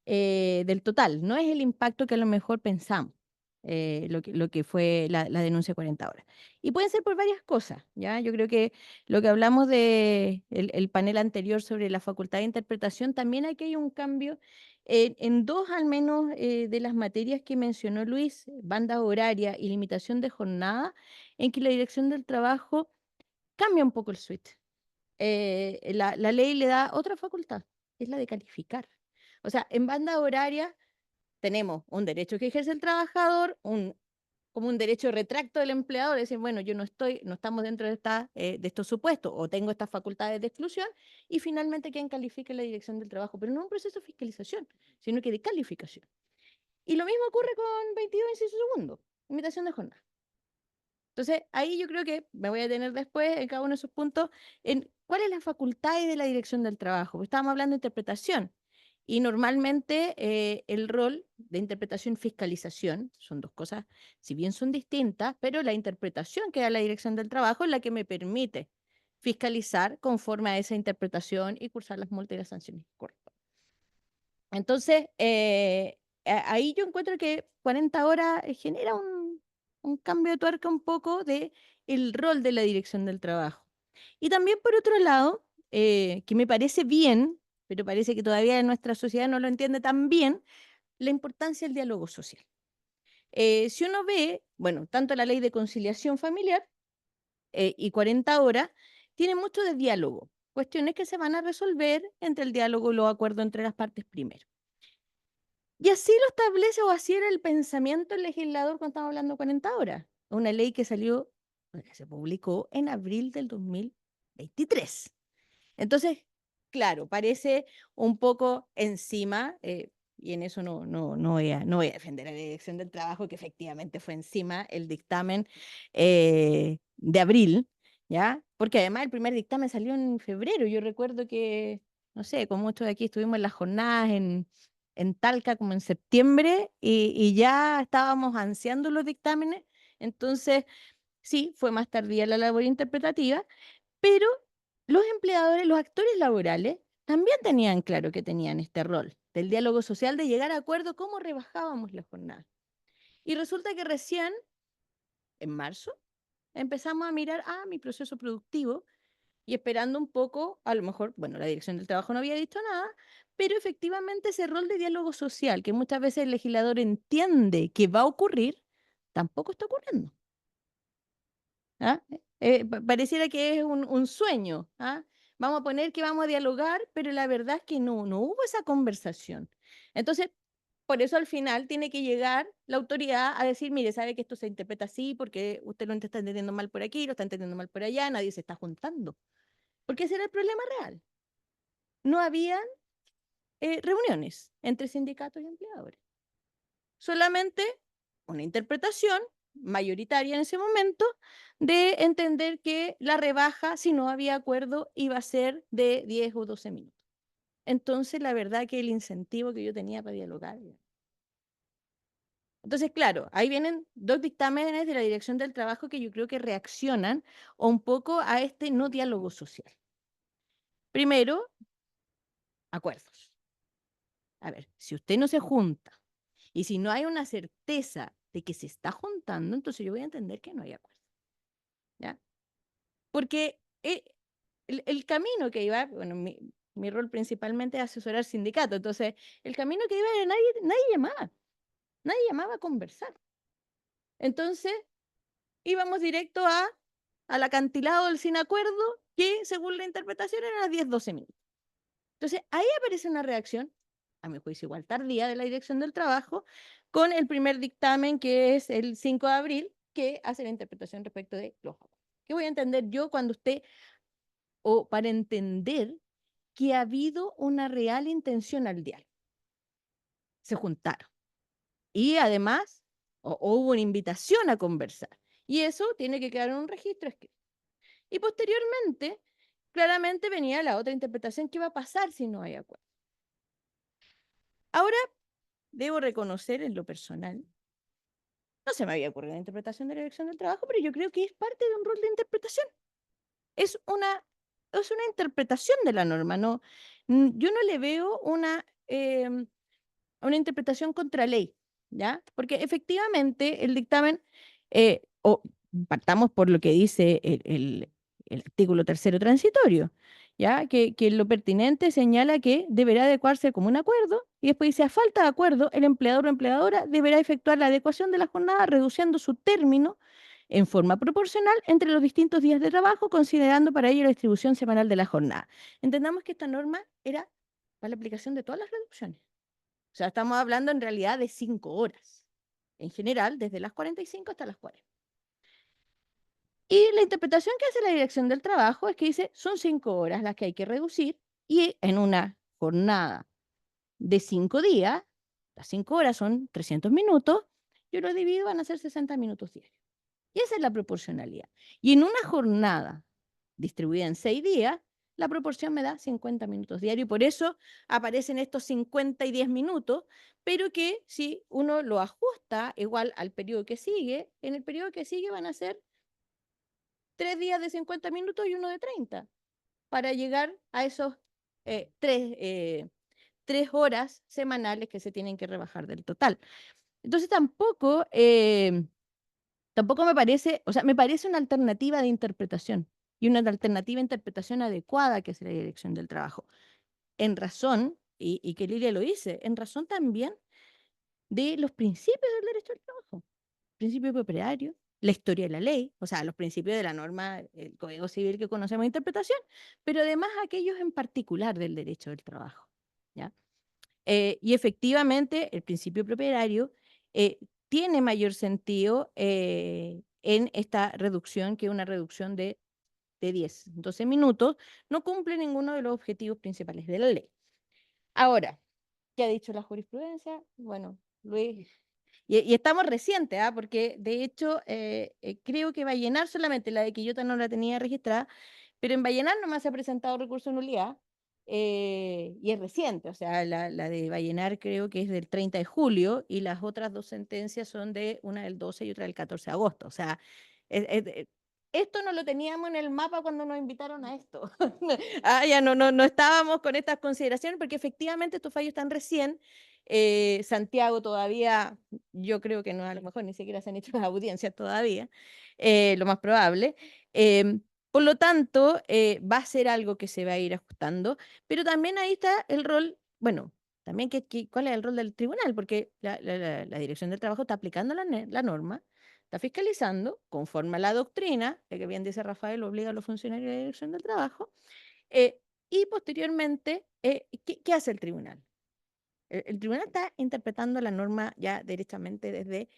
del total. No es el impacto que a lo mejor pensamos, lo que fue la denuncia de 40 horas. Y pueden ser por varias cosas, ¿ya? Yo creo que lo que hablamos de el panel anterior sobre la facultad de interpretación, también aquí hay un cambio en dos al menos de las materias que mencionó Luis, banda horaria y limitación de jornada, en que la dirección del trabajo cambia un poco el switch. La ley le da otra facultad, es la de calificar. O sea, en banda horaria tenemos un derecho que ejerce el trabajador, como un derecho retracto del empleador, decir, bueno, yo no estamos dentro de estos supuestos o tengo estas facultades de exclusión, y finalmente quien califique la dirección del trabajo, pero no un proceso de fiscalización, sino que de calificación. Y lo mismo ocurre con 22 inciso segundo, limitación de jornada. Entonces, ahí yo creo que me voy a detener después en cada uno de esos puntos en cuál es la facultad de la dirección del trabajo. Porque estábamos hablando de interpretación y normalmente el rol de interpretación y fiscalización son dos cosas, si bien son distintas, pero la interpretación que da la dirección del trabajo es la que me permite fiscalizar conforme a esa interpretación y cursar las multas y las sanciones correctas. Entonces, ahí yo encuentro que 40 horas genera un cambio de tuerca un poco de el rol de la dirección del trabajo. Y también, por otro lado, que me parece bien, pero parece que todavía en nuestra sociedad no lo entiende tan bien, la importancia del diálogo social. Si uno ve, bueno, tanto la ley de conciliación familiar y 40 horas, tiene mucho de diálogo, cuestiones que se van a resolver entre el diálogo y los acuerdos entre las partes primero. Y así lo establece o así era el pensamiento del legislador cuando estamos hablando de 40 horas. Una ley que salió, que se publicó en abril del 2023. Entonces, claro, parece un poco encima, y en eso no voy a defender a la dirección del trabajo, que efectivamente fue encima el dictamen de abril, ¿ya? Porque además el primer dictamen salió en febrero. Yo recuerdo que, no sé, con muchos de aquí estuvimos en las jornadas en Talca como en septiembre y ya estábamos ansiando los dictámenes. Entonces, sí, fue más tardía la labor interpretativa, pero los empleadores, los actores laborales, también tenían claro que tenían este rol del diálogo social, de llegar a acuerdo cómo rebajábamos la jornada. Y resulta que recién, en marzo, empezamos a mirar, mi proceso productivo, y esperando un poco, a lo mejor, bueno, la Dirección del Trabajo no había dicho nada, pero efectivamente ese rol de diálogo social, que muchas veces el legislador entiende que va a ocurrir, tampoco está ocurriendo. ¿Ah? Pareciera que es un sueño. ¿Ah? Vamos a poner que vamos a dialogar, pero la verdad es que no hubo esa conversación. Entonces, por eso al final tiene que llegar la autoridad a decir, mire, sabe que esto se interpreta así porque usted lo está entendiendo mal por aquí, lo está entendiendo mal por allá, nadie se está juntando. Porque ese era el problema real. No habían reuniones entre sindicatos y empleadores. Solamente una interpretación mayoritaria en ese momento de entender que la rebaja, si no había acuerdo, iba a ser de 10 o 12 minutos. Entonces, la verdad que el incentivo que yo tenía para dialogar. Entonces, claro, ahí vienen dos dictámenes de la Dirección del Trabajo que yo creo que reaccionan un poco a este no diálogo social. Primero, acuerdos. A ver, si usted no se junta y si no hay una certeza de que se está juntando, entonces yo voy a entender que no hay acuerdo. ¿Ya? Porque el camino que iba, bueno, mi rol principalmente es asesorar sindicatos, entonces el camino que iba era nadie llamaba a conversar. Entonces íbamos directo al acantilado del sin acuerdo, que según la interpretación eran 10, 12 minutos. Entonces ahí aparece una reacción, a mi juicio igual tardía, de la Dirección del Trabajo, con el primer dictamen, que es el 5 de abril, que hace la interpretación respecto de los acuerdos. ¿Qué voy a entender yo cuando usted, o para entender que ha habido una real intención al diálogo? Se juntaron. Y además, o hubo una invitación a conversar. Y eso tiene que quedar en un registro escrito. Y posteriormente, claramente venía la otra interpretación: ¿qué va a pasar si no hay acuerdo? Ahora, debo reconocer en lo personal, no se me había ocurrido la interpretación de la Dirección del Trabajo, pero yo creo que es parte de un rol de interpretación. Es una, es una interpretación de la norma. No, yo no le veo una interpretación contra ley, ¿ya? Porque efectivamente el dictamen, o partamos por lo que dice el artículo tercero transitorio, ¿ya? Que lo pertinente señala que deberá adecuarse como un acuerdo, y después dice: a falta de acuerdo, el empleador o empleadora deberá efectuar la adecuación de la jornada reduciendo su término en forma proporcional entre los distintos días de trabajo, considerando para ello la distribución semanal de la jornada. Entendamos que esta norma era para la aplicación de todas las reducciones. O sea, estamos hablando en realidad de 5 horas, en general, desde las 45 hasta las 40. Y la interpretación que hace la Dirección del Trabajo es que dice: son 5 horas las que hay que reducir, y en una jornada de 5 días, las 5 horas son 300 minutos, yo lo divido, van a ser 60 minutos diarios. Y esa es la proporcionalidad. Y en una jornada distribuida en 6 días, la proporción me da 50 minutos diarios. Y por eso aparecen estos 50 y 10 minutos, pero que si uno lo ajusta igual al periodo que sigue, en el periodo que sigue van a ser 3 días de 50 minutos y uno de 30, para llegar a esos 3 horas semanales que se tienen que rebajar del total. Entonces tampoco me parece, o sea, me parece una alternativa de interpretación, y una alternativa de interpretación adecuada, que es la Dirección del Trabajo, en razón, y que Lilia lo dice, en razón también de los principios del derecho al trabajo: principio propietario, la historia de la ley, o sea, los principios de la norma, el Código Civil que conocemos de interpretación, pero además aquellos en particular del derecho del trabajo, ¿ya? Y efectivamente, el principio propietario tiene mayor sentido en esta reducción, que una reducción de 10, 12 minutos, no cumple ninguno de los objetivos principales de la ley. Ahora, ¿qué ha dicho la jurisprudencia? Bueno, Luis, y estamos recientes, porque de hecho creo que Vallenar solamente, la de Quillota no la tenía registrada, pero en Vallenar nomás se ha presentado recurso de nulidad, y es reciente. O sea, la de Vallenar creo que es del 30 de julio, y las otras dos sentencias son una del 12 y otra del 14 de agosto. O sea, Esto no lo teníamos en el mapa cuando nos invitaron a esto. Ya no estábamos con estas consideraciones porque efectivamente estos fallos están recién. Santiago todavía, yo creo que no, a lo mejor ni siquiera se han hecho las audiencias todavía, lo más probable. Por lo tanto, va a ser algo que se va a ir ajustando, pero también ahí está el rol, bueno, también cuál es el rol del tribunal, porque la Dirección del Trabajo está aplicando la norma, está fiscalizando conforme a la doctrina, que bien dice Rafael, obliga a los funcionarios de la Dirección del Trabajo, y posteriormente, ¿qué hace el tribunal? El tribunal está interpretando la norma ya directamente desde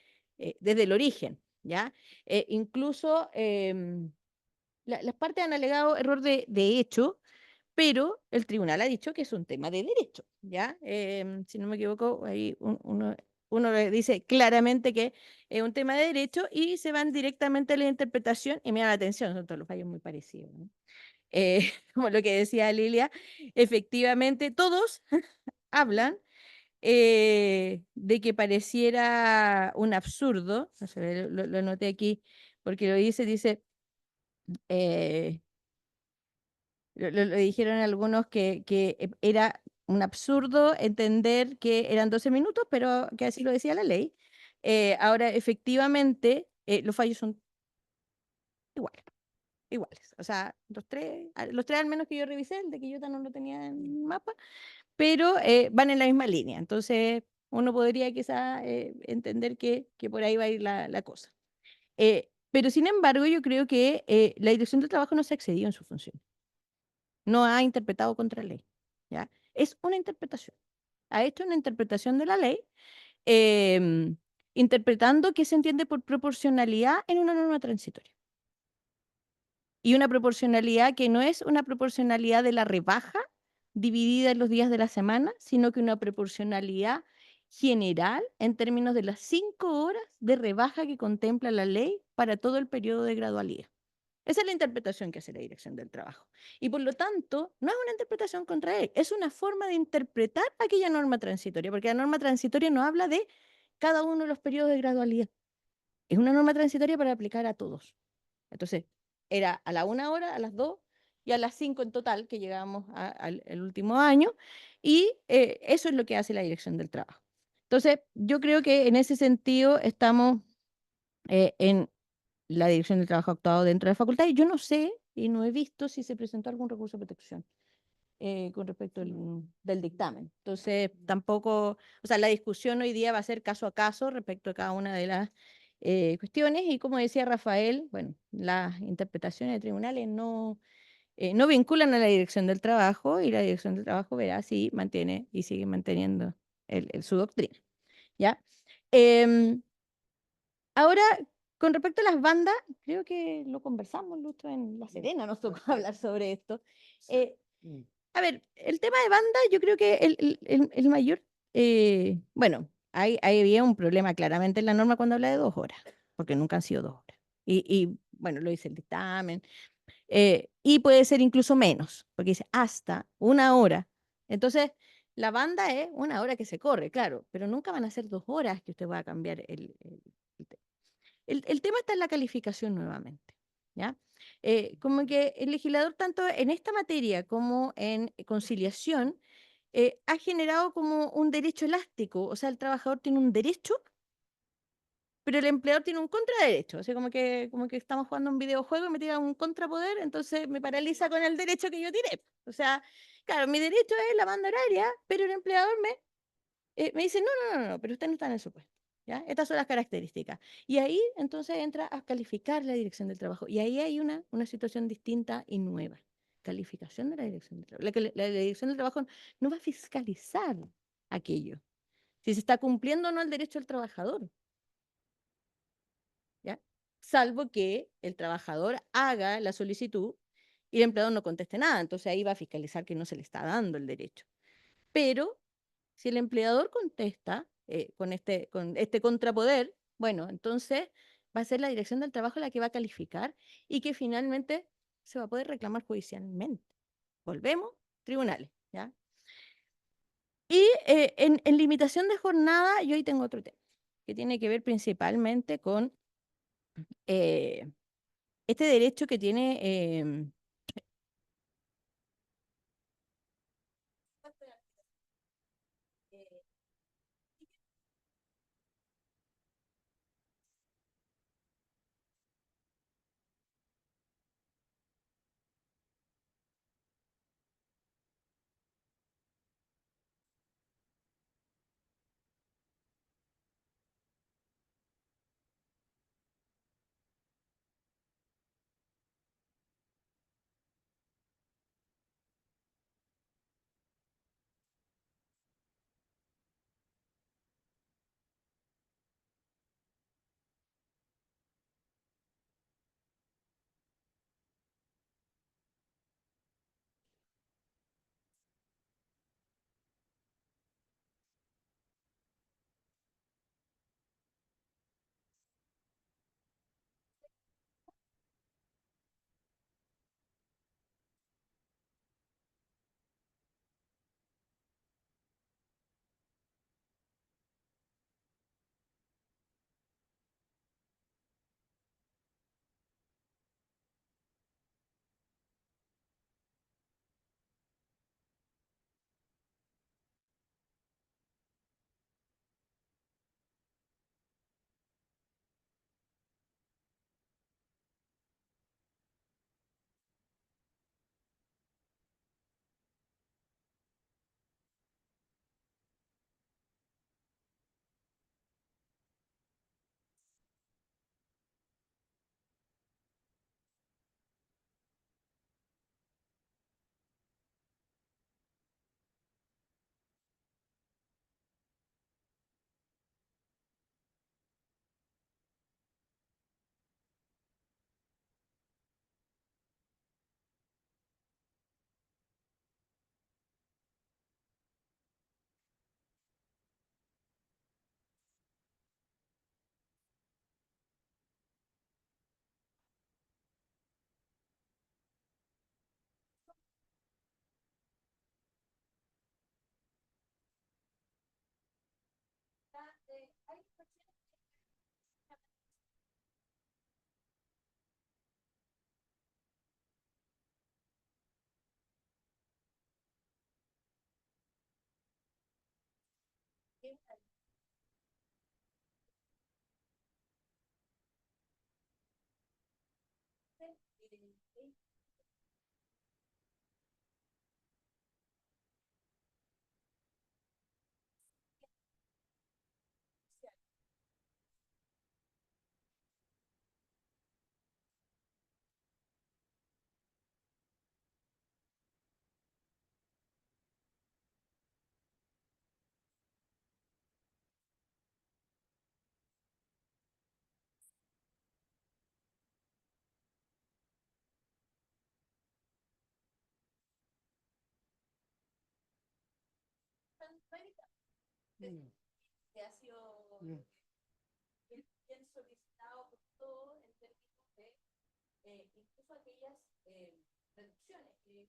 el origen, ¿ya? Incluso las partes han alegado error de hecho, pero el tribunal ha dicho que es un tema de derecho, ¿ya? Si no me equivoco, ahí uno le dice claramente que es un tema de derecho y se van directamente a la interpretación y me da la atención, son todos los fallos muy parecidos, ¿no? Como lo que decía Lilia, efectivamente todos hablan de que pareciera un absurdo, no sé, lo anoté aquí porque lo dice, eh, lo dijeron algunos que era un absurdo entender que eran 12 minutos, pero que así lo decía la ley. Ahora, efectivamente, los fallos son iguales, iguales. O sea, los tres al menos que yo revisé, el de Quillota no lo tenía en mapa, pero van en la misma línea. Entonces, uno podría quizá entender que por ahí va a ir la cosa. Pero sin embargo, yo creo que la Dirección del Trabajo no se ha excedido en su función. No ha interpretado contra ley, ¿ya? Es una interpretación. Ha hecho una interpretación de la ley, em, interpretando qué se entiende por proporcionalidad en una norma transitoria. Y una proporcionalidad que no es una proporcionalidad de la rebaja dividida en los días de la semana, sino que una proporcionalidad general en términos de las 5 horas de rebaja que contempla la ley para todo el periodo de gradualidad. Esa es la interpretación que hace la Dirección del Trabajo. Y por lo tanto, no es una interpretación contra él, es una forma de interpretar aquella norma transitoria, porque la norma transitoria no habla de cada uno de los periodos de gradualidad. Es una norma transitoria para aplicar a todos. Entonces, era a la 1 hora, a las 2 y a las 5 en total, que llegamos al el último año, y eso es lo que hace la Dirección del Trabajo. Entonces, yo creo que en ese sentido estamos en la Dirección del Trabajo ha actuado dentro de la facultad y yo no sé y no he visto si se presentó algún recurso de protección con respecto del dictamen. Entonces, tampoco, o sea, la discusión hoy día va a ser caso a caso respecto a cada una de las cuestiones y como decía Rafael, bueno, las interpretaciones de tribunales no vinculan a la Dirección del Trabajo y la Dirección del Trabajo verá si mantiene y sigue manteniendo su doctrina, ¿ya? Em, Ahora, con respecto a las bandas, creo que lo conversamos, Lucho, en La Serena, nos tocó hablar sobre esto. Eh, a ver, el tema de banda, yo creo que el mayor, bueno, había un problema claramente en la norma cuando habla de 2 horas, porque nunca han sido 2 horas. Bueno, lo dice el dictamen, y puede ser incluso menos, porque dice hasta 1 hora. Entonces, la banda es 1 hora que se corre, claro, pero nunca van a ser 2 horas que usted va a cambiar el tema está en la calificación nuevamente, ¿ya? Como que el legislador, tanto en esta materia como en conciliación, ha generado como un derecho elástico, o sea, el trabajador tiene un derecho, pero el empleador tiene un contraderecho, o sea, como que estamos jugando un videojuego y me tira un contrapoder, entonces me paraliza con el derecho que yo tiré. O sea, claro, mi derecho es la banda horaria, pero el empleador me dice, no, pero usted no está en el supuesto. ¿Ya? Estas son las características. Y ahí entonces entra a calificar la dirección del trabajo. Y ahí hay una situación distinta y nueva. Calificación de la dirección del trabajo. La dirección del trabajo no va a fiscalizar aquello. Si se está cumpliendo o no el derecho del trabajador. ¿Ya? Salvo que el trabajador haga la solicitud y el empleador no conteste nada. Entonces ahí va a fiscalizar que no se le está dando el derecho. Pero si el empleador contesta con este contrapoder, bueno, entonces va a ser la Dirección del Trabajo la que va a calificar y que finalmente se va a poder reclamar judicialmente. Volvemos, tribunales, ¿ya? Y en limitación de jornada, yo ahí tengo otro tema, que tiene que ver principalmente con este derecho que tiene Mm, que ha sido mm. bien solicitado por todos en términos de incluso aquellas reducciones que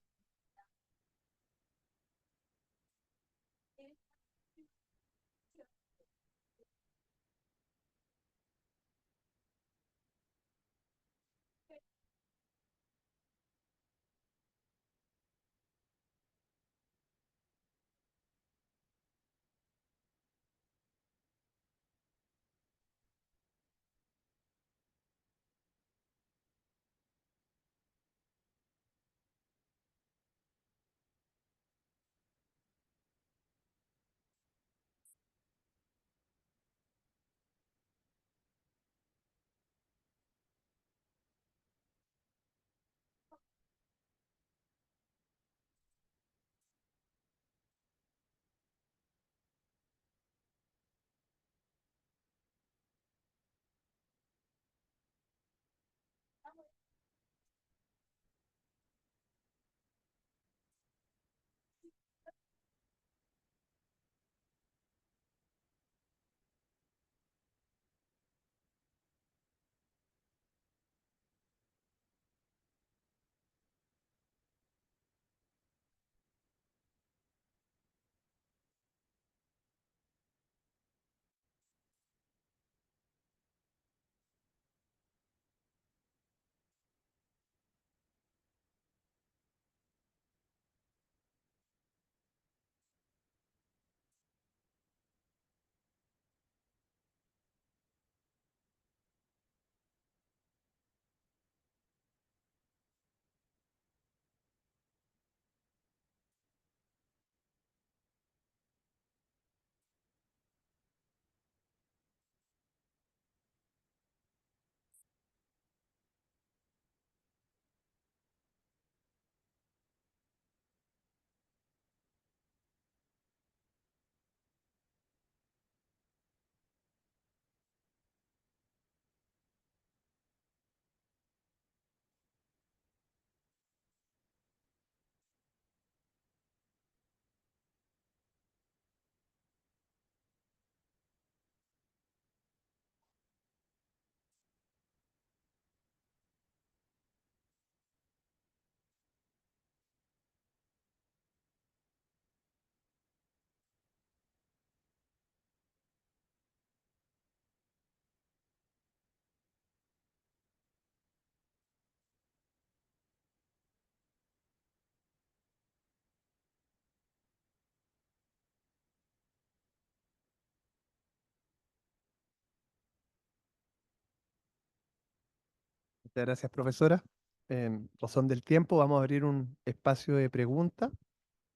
Muchas gracias, profesora. En razón del tiempo, vamos a abrir un espacio de preguntas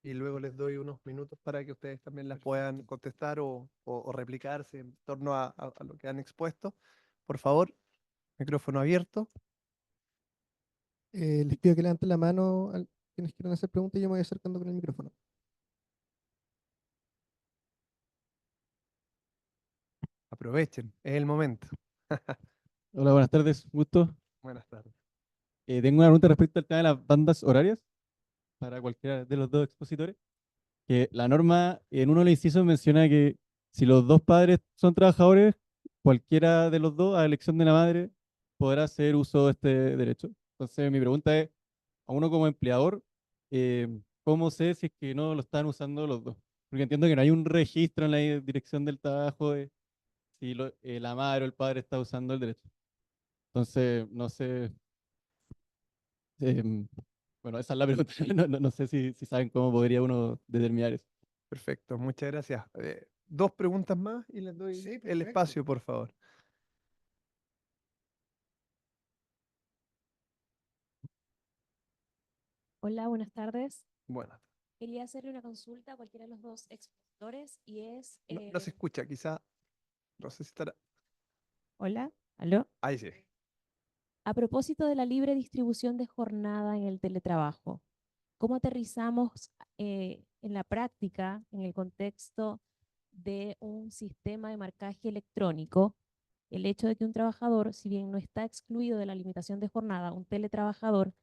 y luego les doy unos minutos para que ustedes también las puedan contestar o replicarse en torno a lo que han expuesto. Por favor, micrófono abierto. Les pido que levanten la mano a quienes quieran hacer preguntas y yo me voy acercando con el micrófono. Aprovechen, es el momento. Hola, buenas tardes, gusto. Buenas tardes. Tengo una pregunta respecto al tema de las bandas horarias para cualquiera de los dos expositores. Que la norma en uno de los incisos menciona que si los dos padres son trabajadores, cualquiera de los dos, a elección de la madre, podrá hacer uso de este derecho. Entonces, mi pregunta es, a uno como empleador, ¿cómo sé si es que no lo están usando los dos? Porque entiendo que no hay un registro en la dirección del trabajo de si la madre o el padre está usando el derecho. Entonces, no sé. em, bueno, esa es la pregunta. No sé si saben cómo podría uno determinar eso. Perfecto, muchas gracias. Dos preguntas más y les doy Sí, el perfecto. espacio, por favor. Hola, buenas tardes. Bueno, Quería hacerle una consulta a cualquiera de los dos expositores y es, no se escucha, quizá, no sé si estará. hola, aló. Ahí sí. A propósito de la libre distribución de jornada en el teletrabajo, ¿cómo aterrizamos en la práctica, en el contexto de un sistema de marcaje electrónico, el hecho de que un trabajador, si bien no está excluido de la limitación de jornada, un teletrabajador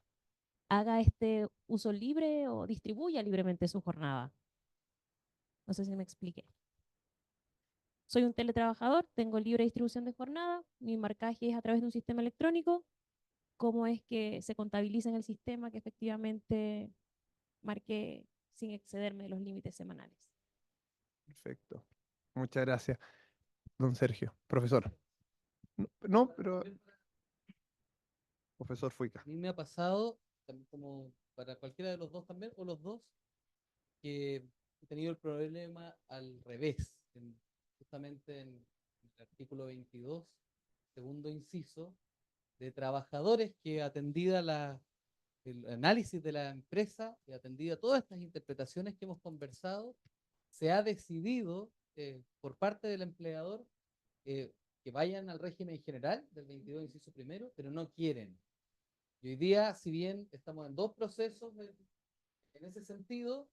haga este uso libre o distribuya libremente su jornada? No sé si me expliqué. Soy un teletrabajador, tengo libre distribución de jornada, mi marcaje es a través de un sistema electrónico. ¿Cómo es que se contabiliza en el sistema que efectivamente marqué sin excederme de los límites semanales? Perfecto. Muchas gracias, don Sergio. Profesor. No, pero profesor Fuica. A mí me ha pasado, también como para cualquiera de los dos también, o los dos, que he tenido el problema al revés, justamente en el artículo 22, segundo inciso, de trabajadores que atendida el análisis de la empresa y atendida todas estas interpretaciones que hemos conversado, se ha decidido por parte del empleador que vayan al régimen general del 22 inciso primero, pero no quieren. Y hoy día, si bien estamos en dos procesos en ese sentido,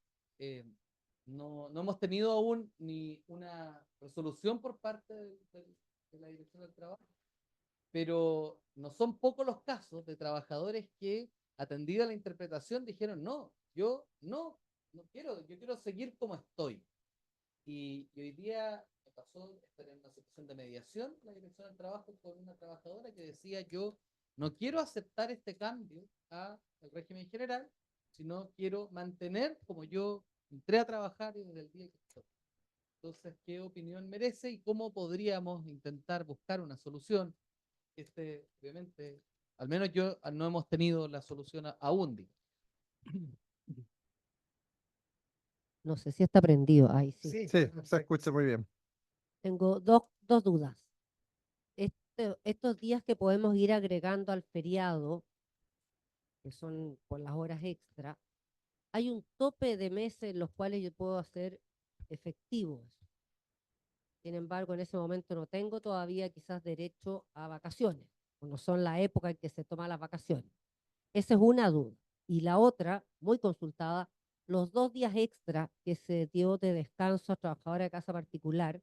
no hemos tenido aún ni una resolución por parte de la Dirección del Trabajo, pero no son pocos los casos de trabajadores que, atendida la interpretación, dijeron, no, yo no quiero, yo quiero seguir como estoy. Y hoy día me pasó estar en una situación de mediación, la Dirección del Trabajo, con una trabajadora que decía, yo no quiero aceptar este cambio al régimen general, sino quiero mantener como yo entré a trabajar y desde el día que estoy. Entonces, ¿qué opinión merece y cómo podríamos intentar buscar una solución? Obviamente, al menos yo no hemos tenido la solución aún, digo. No sé si está prendido. Ahí sí. Sí, perfecto. se escucha muy bien. Tengo dos dudas. Estos días que podemos ir agregando al feriado, que son por las horas extra, hay un tope de meses en los cuales yo puedo hacer efectivos. Sin embargo, en ese momento no tengo todavía quizás derecho a vacaciones, o no son la época en que se toman las vacaciones. Esa es una duda. Y la otra, muy consultada, los 2 días extra que se dio de descanso a trabajadora de casa particular,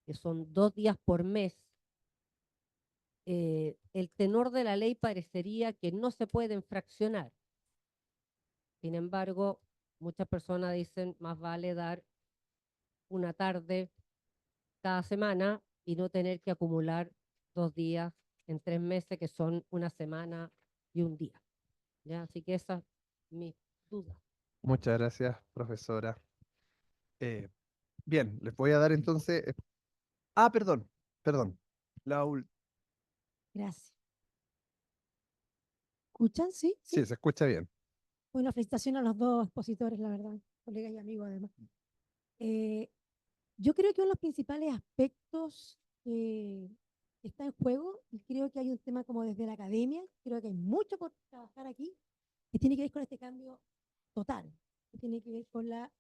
que son 2 días por mes, el tenor de la ley parecería que no se pueden fraccionar. Sin embargo, muchas personas dicen más vale dar una tarde cada semana y no tener que acumular 2 días en 3 meses, que son una semana y un día. ¿Ya? Así que esa es mi duda. Muchas gracias, profesora. Bien, les voy a dar entonces. Perdón. La ul- Gracias. ¿Escuchan? Sí, sí. Sí, se escucha bien. Bueno, felicitaciones a los dos expositores, la verdad, colegas y amigos además. Yo creo que uno de los principales aspectos está en juego y creo que hay un tema como desde la academia, creo que hay mucho por trabajar aquí, que tiene que ver con este cambio total, que tiene que ver con la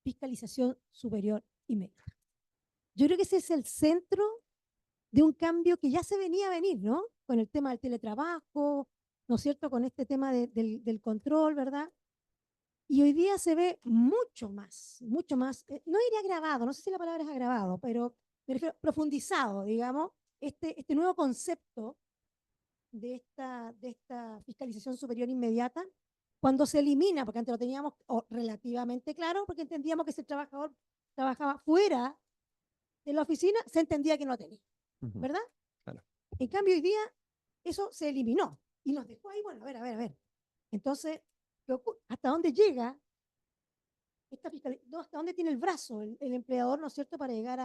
fiscalización superior inmediata. Yo creo que ese es el centro de un cambio que ya se venía a venir, ¿no? Con el tema del teletrabajo, ¿no es cierto? Con este tema del control, ¿verdad? Y hoy día se ve mucho más, no diría agravado, no sé si la palabra es agravado, pero me refiero profundizado, digamos, este nuevo concepto de esta fiscalización superior inmediata, cuando se elimina, porque antes lo teníamos relativamente claro, porque entendíamos que si el trabajador trabajaba fuera de la oficina, se entendía que no tenía, Ujú, ¿verdad? claro. En cambio, hoy día eso se eliminó y nos dejó ahí, bueno, a ver. Entonces, ¿hasta dónde llega esta fiscalización? ¿Hasta dónde tiene el brazo el empleador, ¿no es cierto?, para llegar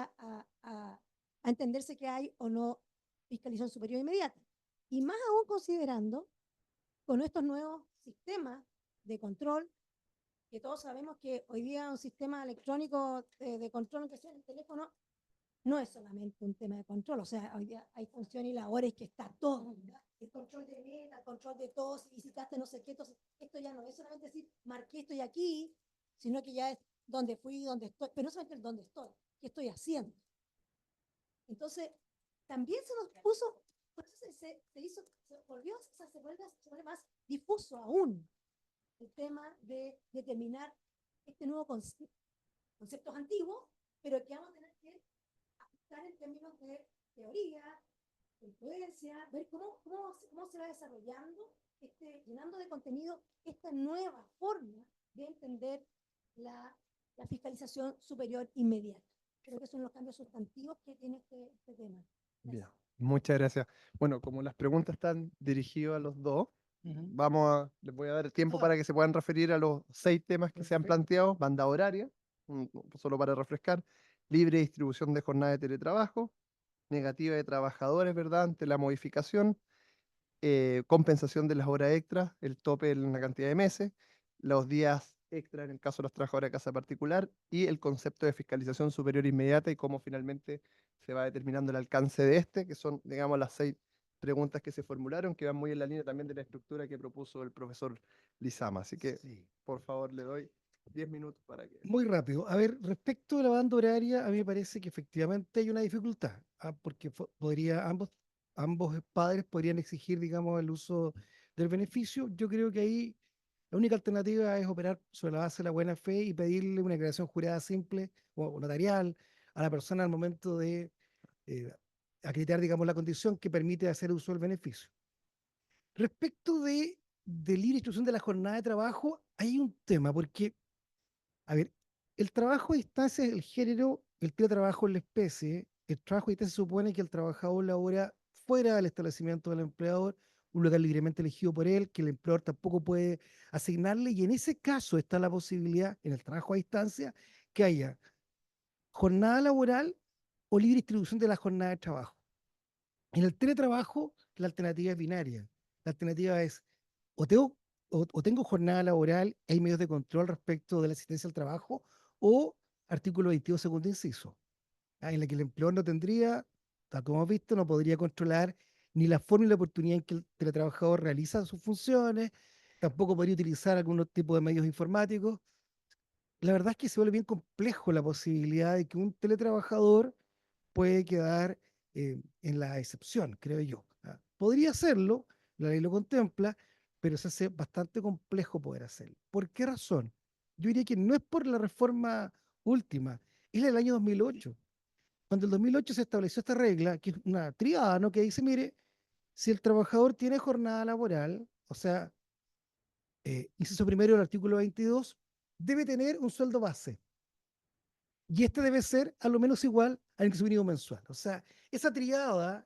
a entenderse que hay o no fiscalización superior inmediata. Y más aún considerando con estos nuevos sistemas de control, que todos sabemos que hoy día un sistema electrónico de control, aunque sea en el teléfono, no es solamente un tema de control. O sea, hoy día hay funciones y labores que está todo, ¿verdad? El control de meta, el control de todo, si visitaste no sé qué. Entonces, esto ya no es solamente decir, marqué, estoy aquí, sino que ya es dónde fui, dónde estoy, pero no solamente el dónde estoy, qué estoy haciendo. Entonces, también se nos puso, por eso se hizo, se volvió, o sea, se vuelve más difuso aún el tema de determinar este nuevo conceptos antiguos, pero que vamos a tener que ajustar en términos de teoría, de influencia, ver cómo se va desarrollando, llenando de contenido esta nueva forma de entender la fiscalización superior inmediata. Creo que son los cambios sustantivos que tiene este tema. Bien, muchas gracias. Bueno, como las preguntas están dirigidas a los dos, les voy a dar tiempo para que se puedan referir a los 6 temas que se han planteado: banda horaria, solo para refrescar, libre distribución de jornada de teletrabajo, negativa de trabajadores, ¿verdad?, ante la modificación, compensación de las horas extras, el tope en la cantidad de meses, los días extra en el caso de los trabajadores de casa particular y el concepto de fiscalización superior inmediata y cómo finalmente se va determinando el alcance de este, que son, digamos, las 6 preguntas que se formularon, que van muy en la línea también de la estructura que propuso el profesor Lizama. Así que, Sí. por favor, le doy 10 minutos para que... Muy rápido. A ver, respecto a la banda horaria, a mí me parece que efectivamente hay una dificultad, porque ambos padres podrían exigir, digamos, el uso del beneficio. Yo creo que ahí la única alternativa es operar sobre la base de la buena fe y pedirle una declaración jurada simple o notarial a la persona al momento de eh, acreditar, digamos, la condición que permite hacer uso del beneficio. Respecto de libre distribución de la jornada de trabajo, hay un tema, porque a ver, el trabajo a distancia es el género, el teletrabajo es la especie. El trabajo a distancia supone que el trabajador labora fuera del establecimiento del empleador, un lugar libremente elegido por él, que el empleador tampoco puede asignarle, y en ese caso está la posibilidad, en el trabajo a distancia, que haya jornada laboral o libre distribución de la jornada de trabajo. En el teletrabajo, la alternativa es binaria. La alternativa es o tengo, o tengo jornada laboral, hay medios de control respecto de la asistencia al trabajo, o artículo 22, segundo inciso, en la que el empleador no tendría, tal como hemos visto, no podría controlar ni la forma ni la oportunidad en que el teletrabajador realiza sus funciones, tampoco podría utilizar algún tipo de medios informáticos. La verdad es que se vuelve bien complejo la posibilidad de que un teletrabajador puede quedar en la excepción, creo yo. Podría hacerlo, la ley lo contempla, pero se hace bastante complejo poder hacerlo. ¿Por qué razón? Yo diría que no es por la reforma última, es la del año 2008. Cuando en el 2008 se estableció esta regla, que es una triada, ¿no? Que dice, mire, si el trabajador tiene jornada laboral, o sea, inciso primero del artículo 22, debe tener un sueldo base. Y este debe ser a lo menos igual al ingreso mínimo mensual. O sea, esa triada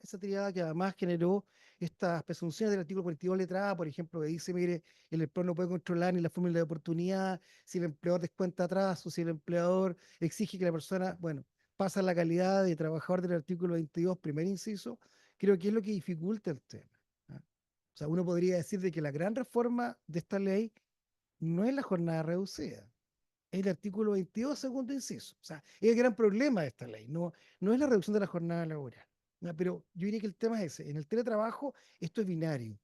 que además generó estas presunciones del artículo 42 letra A, por ejemplo, que dice, mire, el empleador no puede controlar ni la fórmula de oportunidad, si el empleador descuenta atrás o si el empleador exige que la persona, bueno, pasa la calidad de trabajador del artículo 22, primer inciso, creo que es lo que dificulta el tema. O sea, uno podría decir de que la gran reforma de esta ley no es la jornada reducida, es el artículo 22, segundo inciso. O sea, es el gran problema de esta ley, no es la reducción de la jornada laboral. Pero yo diría que el tema es ese. En el teletrabajo esto es binario.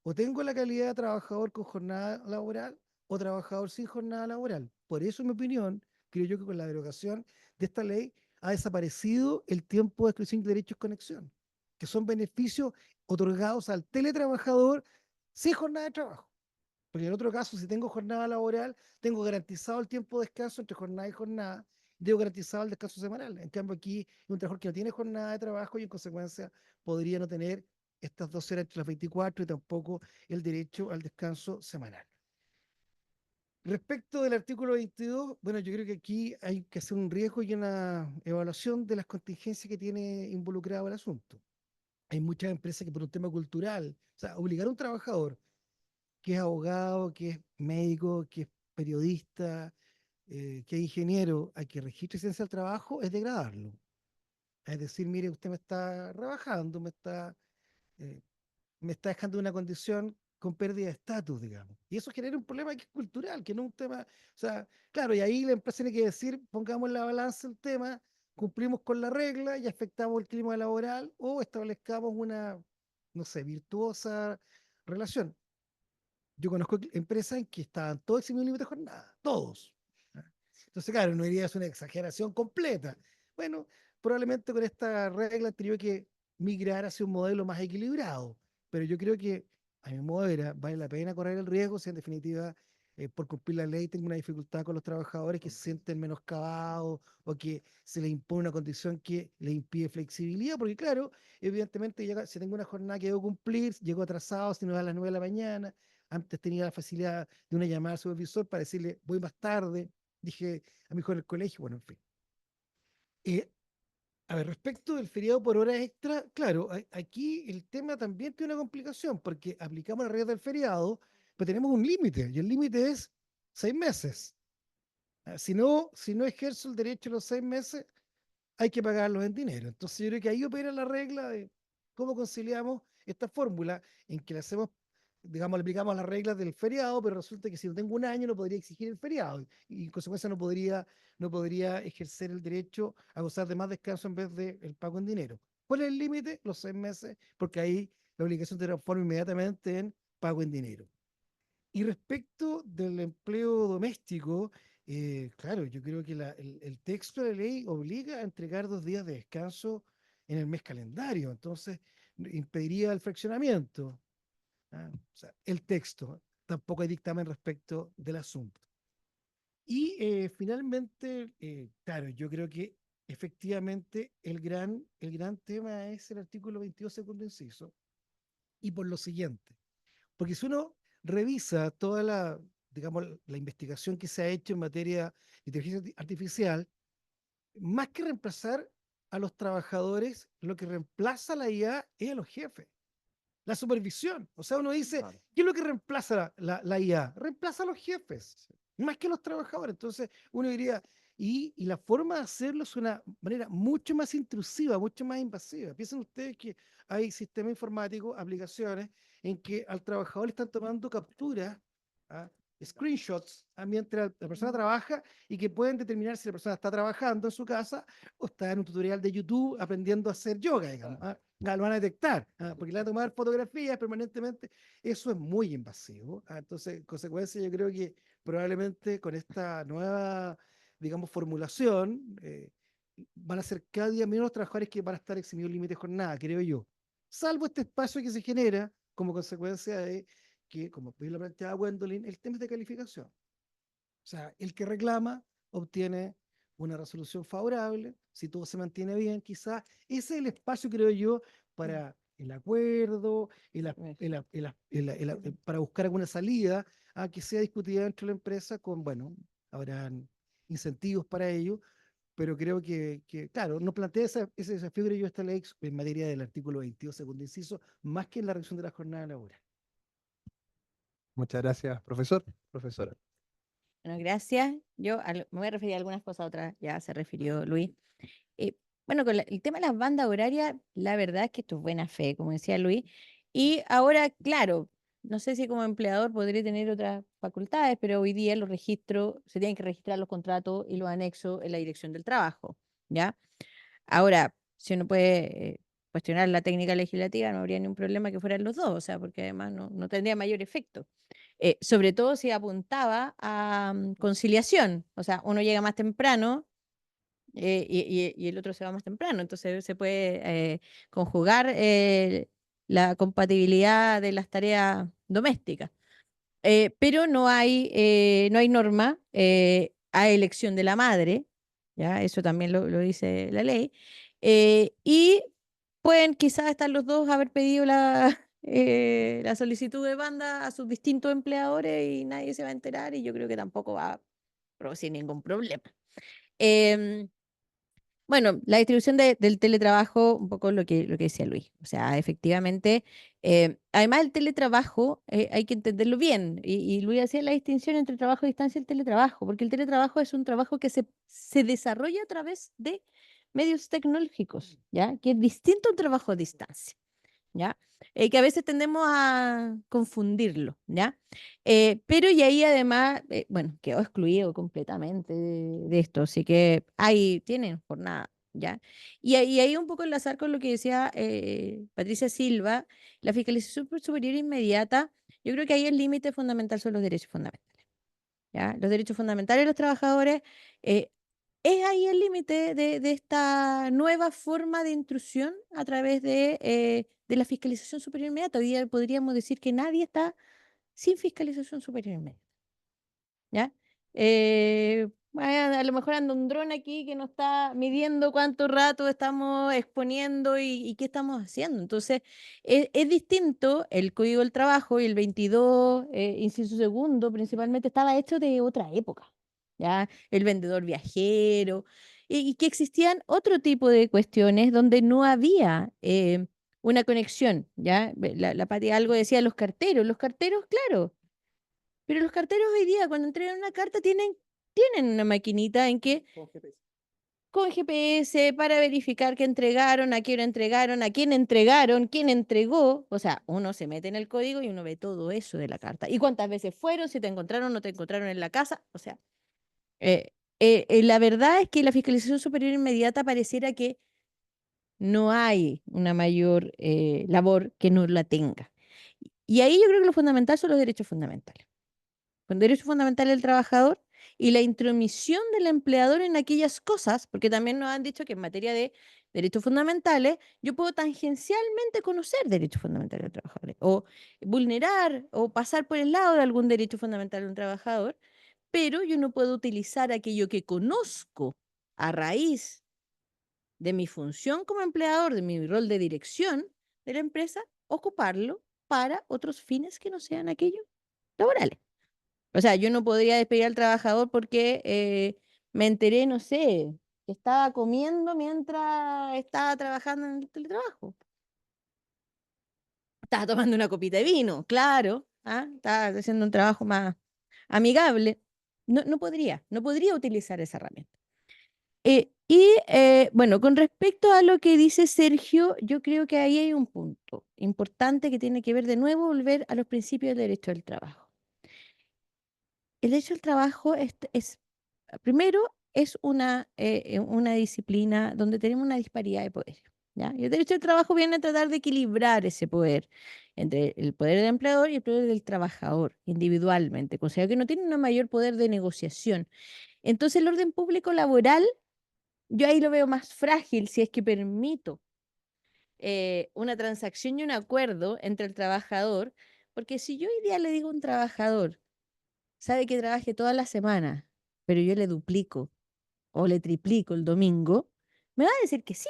O tengo la calidad de trabajador con jornada laboral o trabajador sin jornada laboral. Por eso, en mi opinión, creo yo que con la derogación de esta ley ha desaparecido el tiempo de exclusión de derechos de conexión, que son beneficios otorgados al teletrabajador sin jornada de trabajo. Porque en el otro caso, si tengo jornada laboral, tengo garantizado el tiempo de descanso entre jornada y jornada, tengo garantizado el descanso semanal. En cambio, aquí es un trabajador que no tiene jornada de trabajo y en consecuencia podría no tener estas 12 horas entre las 24 y tampoco el derecho al descanso semanal. Respecto del artículo 22, bueno, yo creo que aquí hay que hacer un riesgo y una evaluación de las contingencias que tiene involucrado el asunto. Hay muchas empresas que por un tema cultural, o sea, obligar a un trabajador que es abogado, que es médico, que es periodista, que es ingeniero, a que registre ciencia del trabajo es degradarlo. Es decir, mire, usted me está rebajando, eh, me está dejando en una condición con pérdida de estatus, digamos. Y eso genera un problema que es cultural, que no es un tema, o sea, claro, y ahí la empresa tiene que decir, pongamos en la balanza el tema, cumplimos con la regla y afectamos el clima laboral o establezcamos una, no sé, virtuosa relación. Yo conozco empresas en que estaban todos eximidos límite de jornada, todos. Entonces, claro, no diría es una exageración completa. Bueno, probablemente con esta regla tendría que migrar hacia un modelo más equilibrado, pero yo creo que a mi modo de ver, vale la pena correr el riesgo si en definitiva por cumplir la ley tengo una dificultad con los trabajadores que se sienten menoscabados o que se les impone una condición que les impide flexibilidad, porque claro, evidentemente si tengo una jornada que debo cumplir, llego atrasado, si no es a las 9 de la mañana, antes tenía la facilidad de una llamada al supervisor para decirle voy más tarde, dije a mi hijo en el colegio, bueno, en fin. Eh, a ver, respecto del feriado por hora extra, claro, aquí el tema también tiene una complicación porque aplicamos la regla del feriado, pero tenemos un límite y el límite es 6 meses. Si no ejerzo el derecho a los 6 meses, hay que pagarlos en dinero. Entonces yo creo que ahí opera la regla de cómo conciliamos esta fórmula en que le hacemos, digamos, le aplicamos las reglas del feriado, pero resulta que si no tengo un año no podría exigir el feriado y en consecuencia no podría ejercer el derecho a gozar de más descanso en vez del pago en dinero. ¿Cuál es el límite? Los 6 meses, porque ahí la obligación se transforma inmediatamente en pago en dinero. Y respecto del empleo doméstico, claro, yo creo que el texto de la ley obliga a entregar 2 días de descanso en el mes calendario, entonces impediría el fraccionamiento. O sea, el texto, tampoco hay dictamen respecto del asunto. Y finalmente, claro, yo creo que efectivamente el gran tema es el artículo 22 segundo inciso, y por lo siguiente. Porque si uno revisa toda digamos, la investigación que se ha hecho en materia de inteligencia artificial, más que reemplazar a los trabajadores, lo que reemplaza a la IA es a los jefes, la supervisión. O sea, uno dice, ¿qué es lo que reemplaza la IA? Reemplaza a los jefes, más que a los trabajadores. Entonces, uno diría, y la forma de hacerlo es una manera mucho más intrusiva, mucho más invasiva. Piensen ustedes que hay sistemas informáticos, aplicaciones, en que al trabajador le están tomando capturas, ¿ah? Screenshots, mientras la persona trabaja y que pueden determinar si la persona está trabajando en su casa o está en un tutorial de YouTube aprendiendo a hacer yoga, digamos. Lo van a detectar, porque le van a tomar fotografías permanentemente. Eso es muy invasivo. Entonces, en consecuencia, yo creo que probablemente con esta nueva, digamos, formulación, van a ser cada día menos los trabajadores que van a estar eximidos límite de jornada, creo yo. Salvo este espacio que se genera como consecuencia de que, como bien lo planteaba Gwendolyn, el tema es de calificación. O sea, el que reclama obtiene una resolución favorable, si todo se mantiene bien, quizás ese es el espacio, creo yo, para el acuerdo, para buscar alguna salida a que sea discutida dentro de la empresa con, bueno, habrán incentivos para ello, pero creo que claro, no plantea ese desafío, creo yo, esta ley en materia del artículo 22, segundo inciso, más que en la reducción de la jornada laboral. Muchas gracias, profesor. Profesora. Bueno, gracias. Yo me voy a referir a algunas cosas, otras ya se refirió Luis. Bueno, con el tema de las bandas horarias, la verdad es que esto es buena fe, como decía Luis. Y ahora, claro, no sé si como empleador podría tener otras facultades, pero hoy día los registros, se tienen que registrar los contratos y los anexos en la dirección del trabajo, ¿ya? Ahora, si uno puede cuestionar la técnica legislativa, no habría ningún problema que fueran los dos, o sea, porque además no tendría mayor efecto. Sobre todo si apuntaba a conciliación, o sea, uno llega más temprano y el otro se va más temprano, entonces se puede conjugar la compatibilidad de las tareas domésticas. Pero no hay norma a elección de la madre, ¿ya? Eso también lo dice la ley. Y pueden quizás estar los dos haber pedido la solicitud de banda a sus distintos empleadores y nadie se va a enterar y yo creo que tampoco va a producir ningún problema. Em, bueno, la distribución del teletrabajo, un poco lo que decía Luis. O sea, efectivamente, además el teletrabajo hay que entenderlo bien. Y Luis hacía la distinción entre trabajo a distancia y el teletrabajo, porque el teletrabajo es un trabajo que se desarrolla a través de medios tecnológicos, ¿ya? Que es distinto a un trabajo a distancia, ¿ya? Que a veces tendemos a confundirlo, ¿ya? Pero y ahí además, bueno, quedó excluido completamente de esto, así que ahí tienen jornada, ¿ya? Y ahí un poco enlazar con lo que decía Patricia Silva, la fiscalización superior inmediata, yo creo que ahí el límite fundamental son los derechos fundamentales, ¿ya? Los derechos fundamentales de los trabajadores, es ahí el límite de esta nueva forma de intrusión a través de la fiscalización superior inmediata. Hoy día podríamos decir que nadie está sin fiscalización superior inmediata, ¿ya? A lo mejor anda un dron aquí que nos está midiendo cuánto rato estamos exponiendo y qué estamos haciendo. Entonces, es distinto el Código del Trabajo y el 22, inciso segundo, principalmente estaba hecho de otra época, ¿ya? El vendedor viajero, y que existían otro tipo de cuestiones donde no había una conexión, ¿ya? La Pati algo decía los carteros, claro. Pero los carteros hoy día, cuando entregan una carta, tienen una maquinita en que con GPS para verificar que entregaron, a qué hora entregaron, a quién entregaron, quién entregó. O sea, uno se mete en el código y uno ve todo eso de la carta. Y cuántas veces fueron, si te encontraron o no te encontraron en la casa. O sea, la verdad es que la fiscalización superior inmediata pareciera que no hay una mayor labor que no la tenga. Y ahí yo creo que lo fundamental son los derechos fundamentales. Con derechos fundamentales del trabajador y la intromisión del empleador en aquellas cosas, porque también nos han dicho que en materia de derechos fundamentales yo puedo tangencialmente conocer derechos fundamentales del trabajador o vulnerar o pasar por el lado de algún derecho fundamental de un trabajador, pero yo no puedo utilizar aquello que conozco a raíz de mi función como empleador, de mi rol de dirección de la empresa, ocuparlo para otros fines que no sean aquellos laborales. O sea, yo no podría despedir al trabajador porque me enteré, no sé, que estaba comiendo mientras estaba trabajando en el teletrabajo. Estaba tomando una copita de vino, claro. Estaba haciendo un trabajo más amigable. No podría utilizar esa herramienta. Bueno, con respecto a lo que dice Sergio, yo creo que ahí hay un punto importante que tiene que ver de nuevo, volver a los principios del derecho del trabajo. El derecho al trabajo primero, es una disciplina donde tenemos una disparidad de poder, ¿ya? Y el derecho al trabajo viene a tratar de equilibrar ese poder entre el poder del empleador y el poder del trabajador individualmente, considera que no tiene un mayor poder de negociación. Entonces, el orden público laboral, yo ahí lo veo más frágil si es que permito una transacción y un acuerdo entre el trabajador, porque si yo hoy día le digo a un trabajador, sabe que trabaje toda la semana, pero yo le duplico o le triplico el domingo, me va a decir que sí.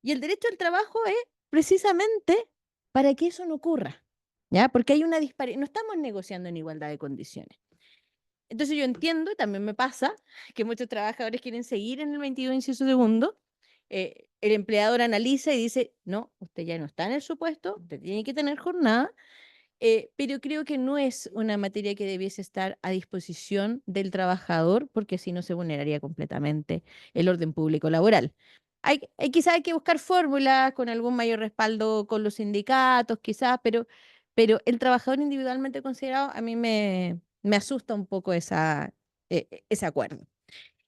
Y el derecho al trabajo es precisamente para que eso no ocurra, ¿ya? Porque hay una disparidad, no estamos negociando en igualdad de condiciones. Entonces yo entiendo, y también me pasa, que muchos trabajadores quieren seguir en el 22 inciso segundo, el empleador analiza y dice, no, usted ya no está en el supuesto, usted tiene que tener jornada, pero creo que no es una materia que debiese estar a disposición del trabajador, porque si no se vulneraría completamente el orden público laboral. Quizás hay que buscar fórmulas con algún mayor respaldo con los sindicatos, quizás, pero el trabajador individualmente considerado, a mí me asusta un poco ese acuerdo.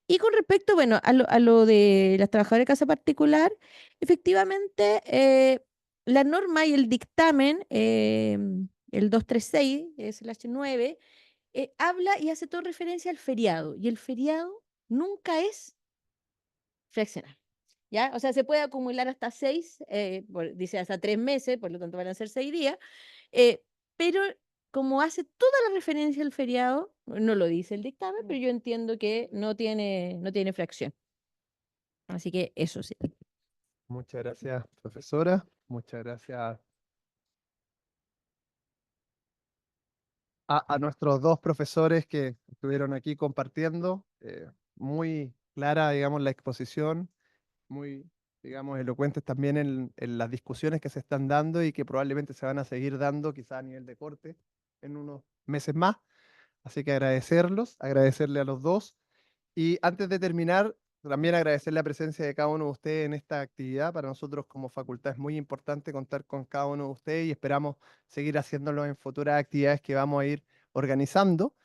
Y con respecto, bueno, a lo de las trabajadoras de casa particular, efectivamente, la norma y el dictamen, el 236, es el H9, habla y hace toda referencia al feriado. Y el feriado nunca es fraccional. ¿Ya? O sea, se puede acumular hasta 6, dice hasta 3 meses, por lo tanto van a ser 6 días, pero como hace toda la referencia al feriado, no lo dice el dictamen, pero yo entiendo que no tiene fracción. Así que eso sí. Muchas gracias, profesora. Muchas gracias a nuestros dos profesores que estuvieron aquí compartiendo. Muy clara, digamos, la exposición, muy, digamos, elocuentes también en las discusiones que se están dando y que probablemente se van a seguir dando, quizá a nivel de corte, en unos meses más. Así que agradecerlos, agradecerle a los dos. Y antes de terminar, también agradecer la presencia de cada uno de ustedes en esta actividad. Para nosotros como facultad es muy importante contar con cada uno de ustedes y esperamos seguir haciéndolo en futuras actividades que vamos a ir organizando.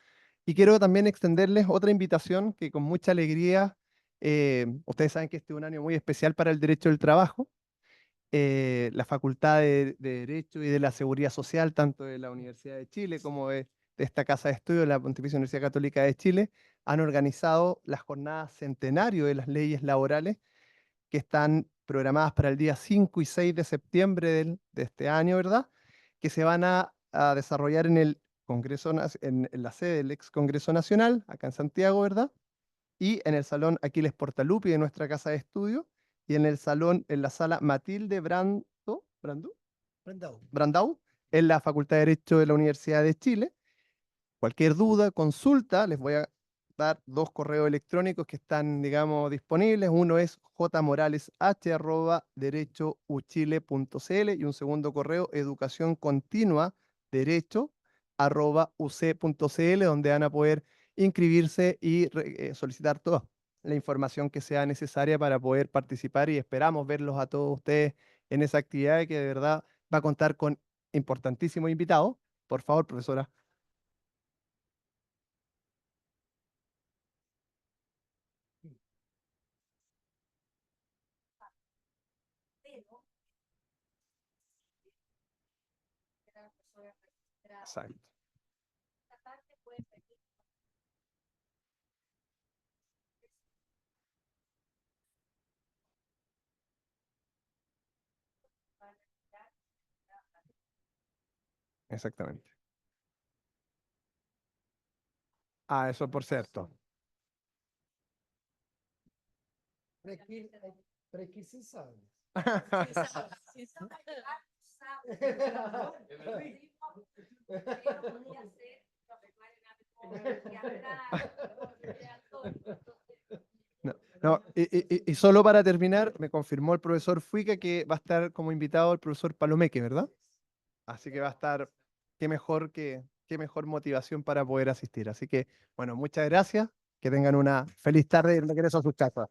Y quiero también extenderles otra invitación que con mucha alegría, ustedes saben que este es un año muy especial para el derecho del trabajo. La Facultad de Derecho y de la Seguridad Social, tanto de la Universidad de Chile como de esta Casa de Estudios, la Pontificia Universidad Católica de Chile, han organizado las jornadas centenario de las leyes laborales que están programadas para el día 5 y 6 de septiembre de este año, ¿verdad? Que se van a desarrollar en el Congreso, en la sede del ex Congreso Nacional, acá en Santiago, ¿verdad? Y en el Salón Aquiles Portalupi de nuestra Casa de Estudio, y en el salón, en la sala Matilde Brandau, en la Facultad de Derecho de la Universidad de Chile. Cualquier duda, consulta, les voy a dar dos correos electrónicos que están, digamos, disponibles. Uno es jmorales@derechouchile.cl y un segundo correo, educacioncontinuaderecho@uc.cl, donde van a poder inscribirse y solicitar toda la información que sea necesaria para poder participar y esperamos verlos a todos ustedes en esa actividad que de verdad va a contar con importantísimos invitados. Por favor, profesora. Exacto. Exactamente. Ah, eso por cierto. No, no, y solo para terminar, me confirmó el profesor Fuica que va a estar como invitado el profesor Palomeque, ¿verdad? Así que va a estar, qué mejor motivación para poder asistir. Así que, bueno, muchas gracias, que tengan una feliz tarde y regreso a sus casas.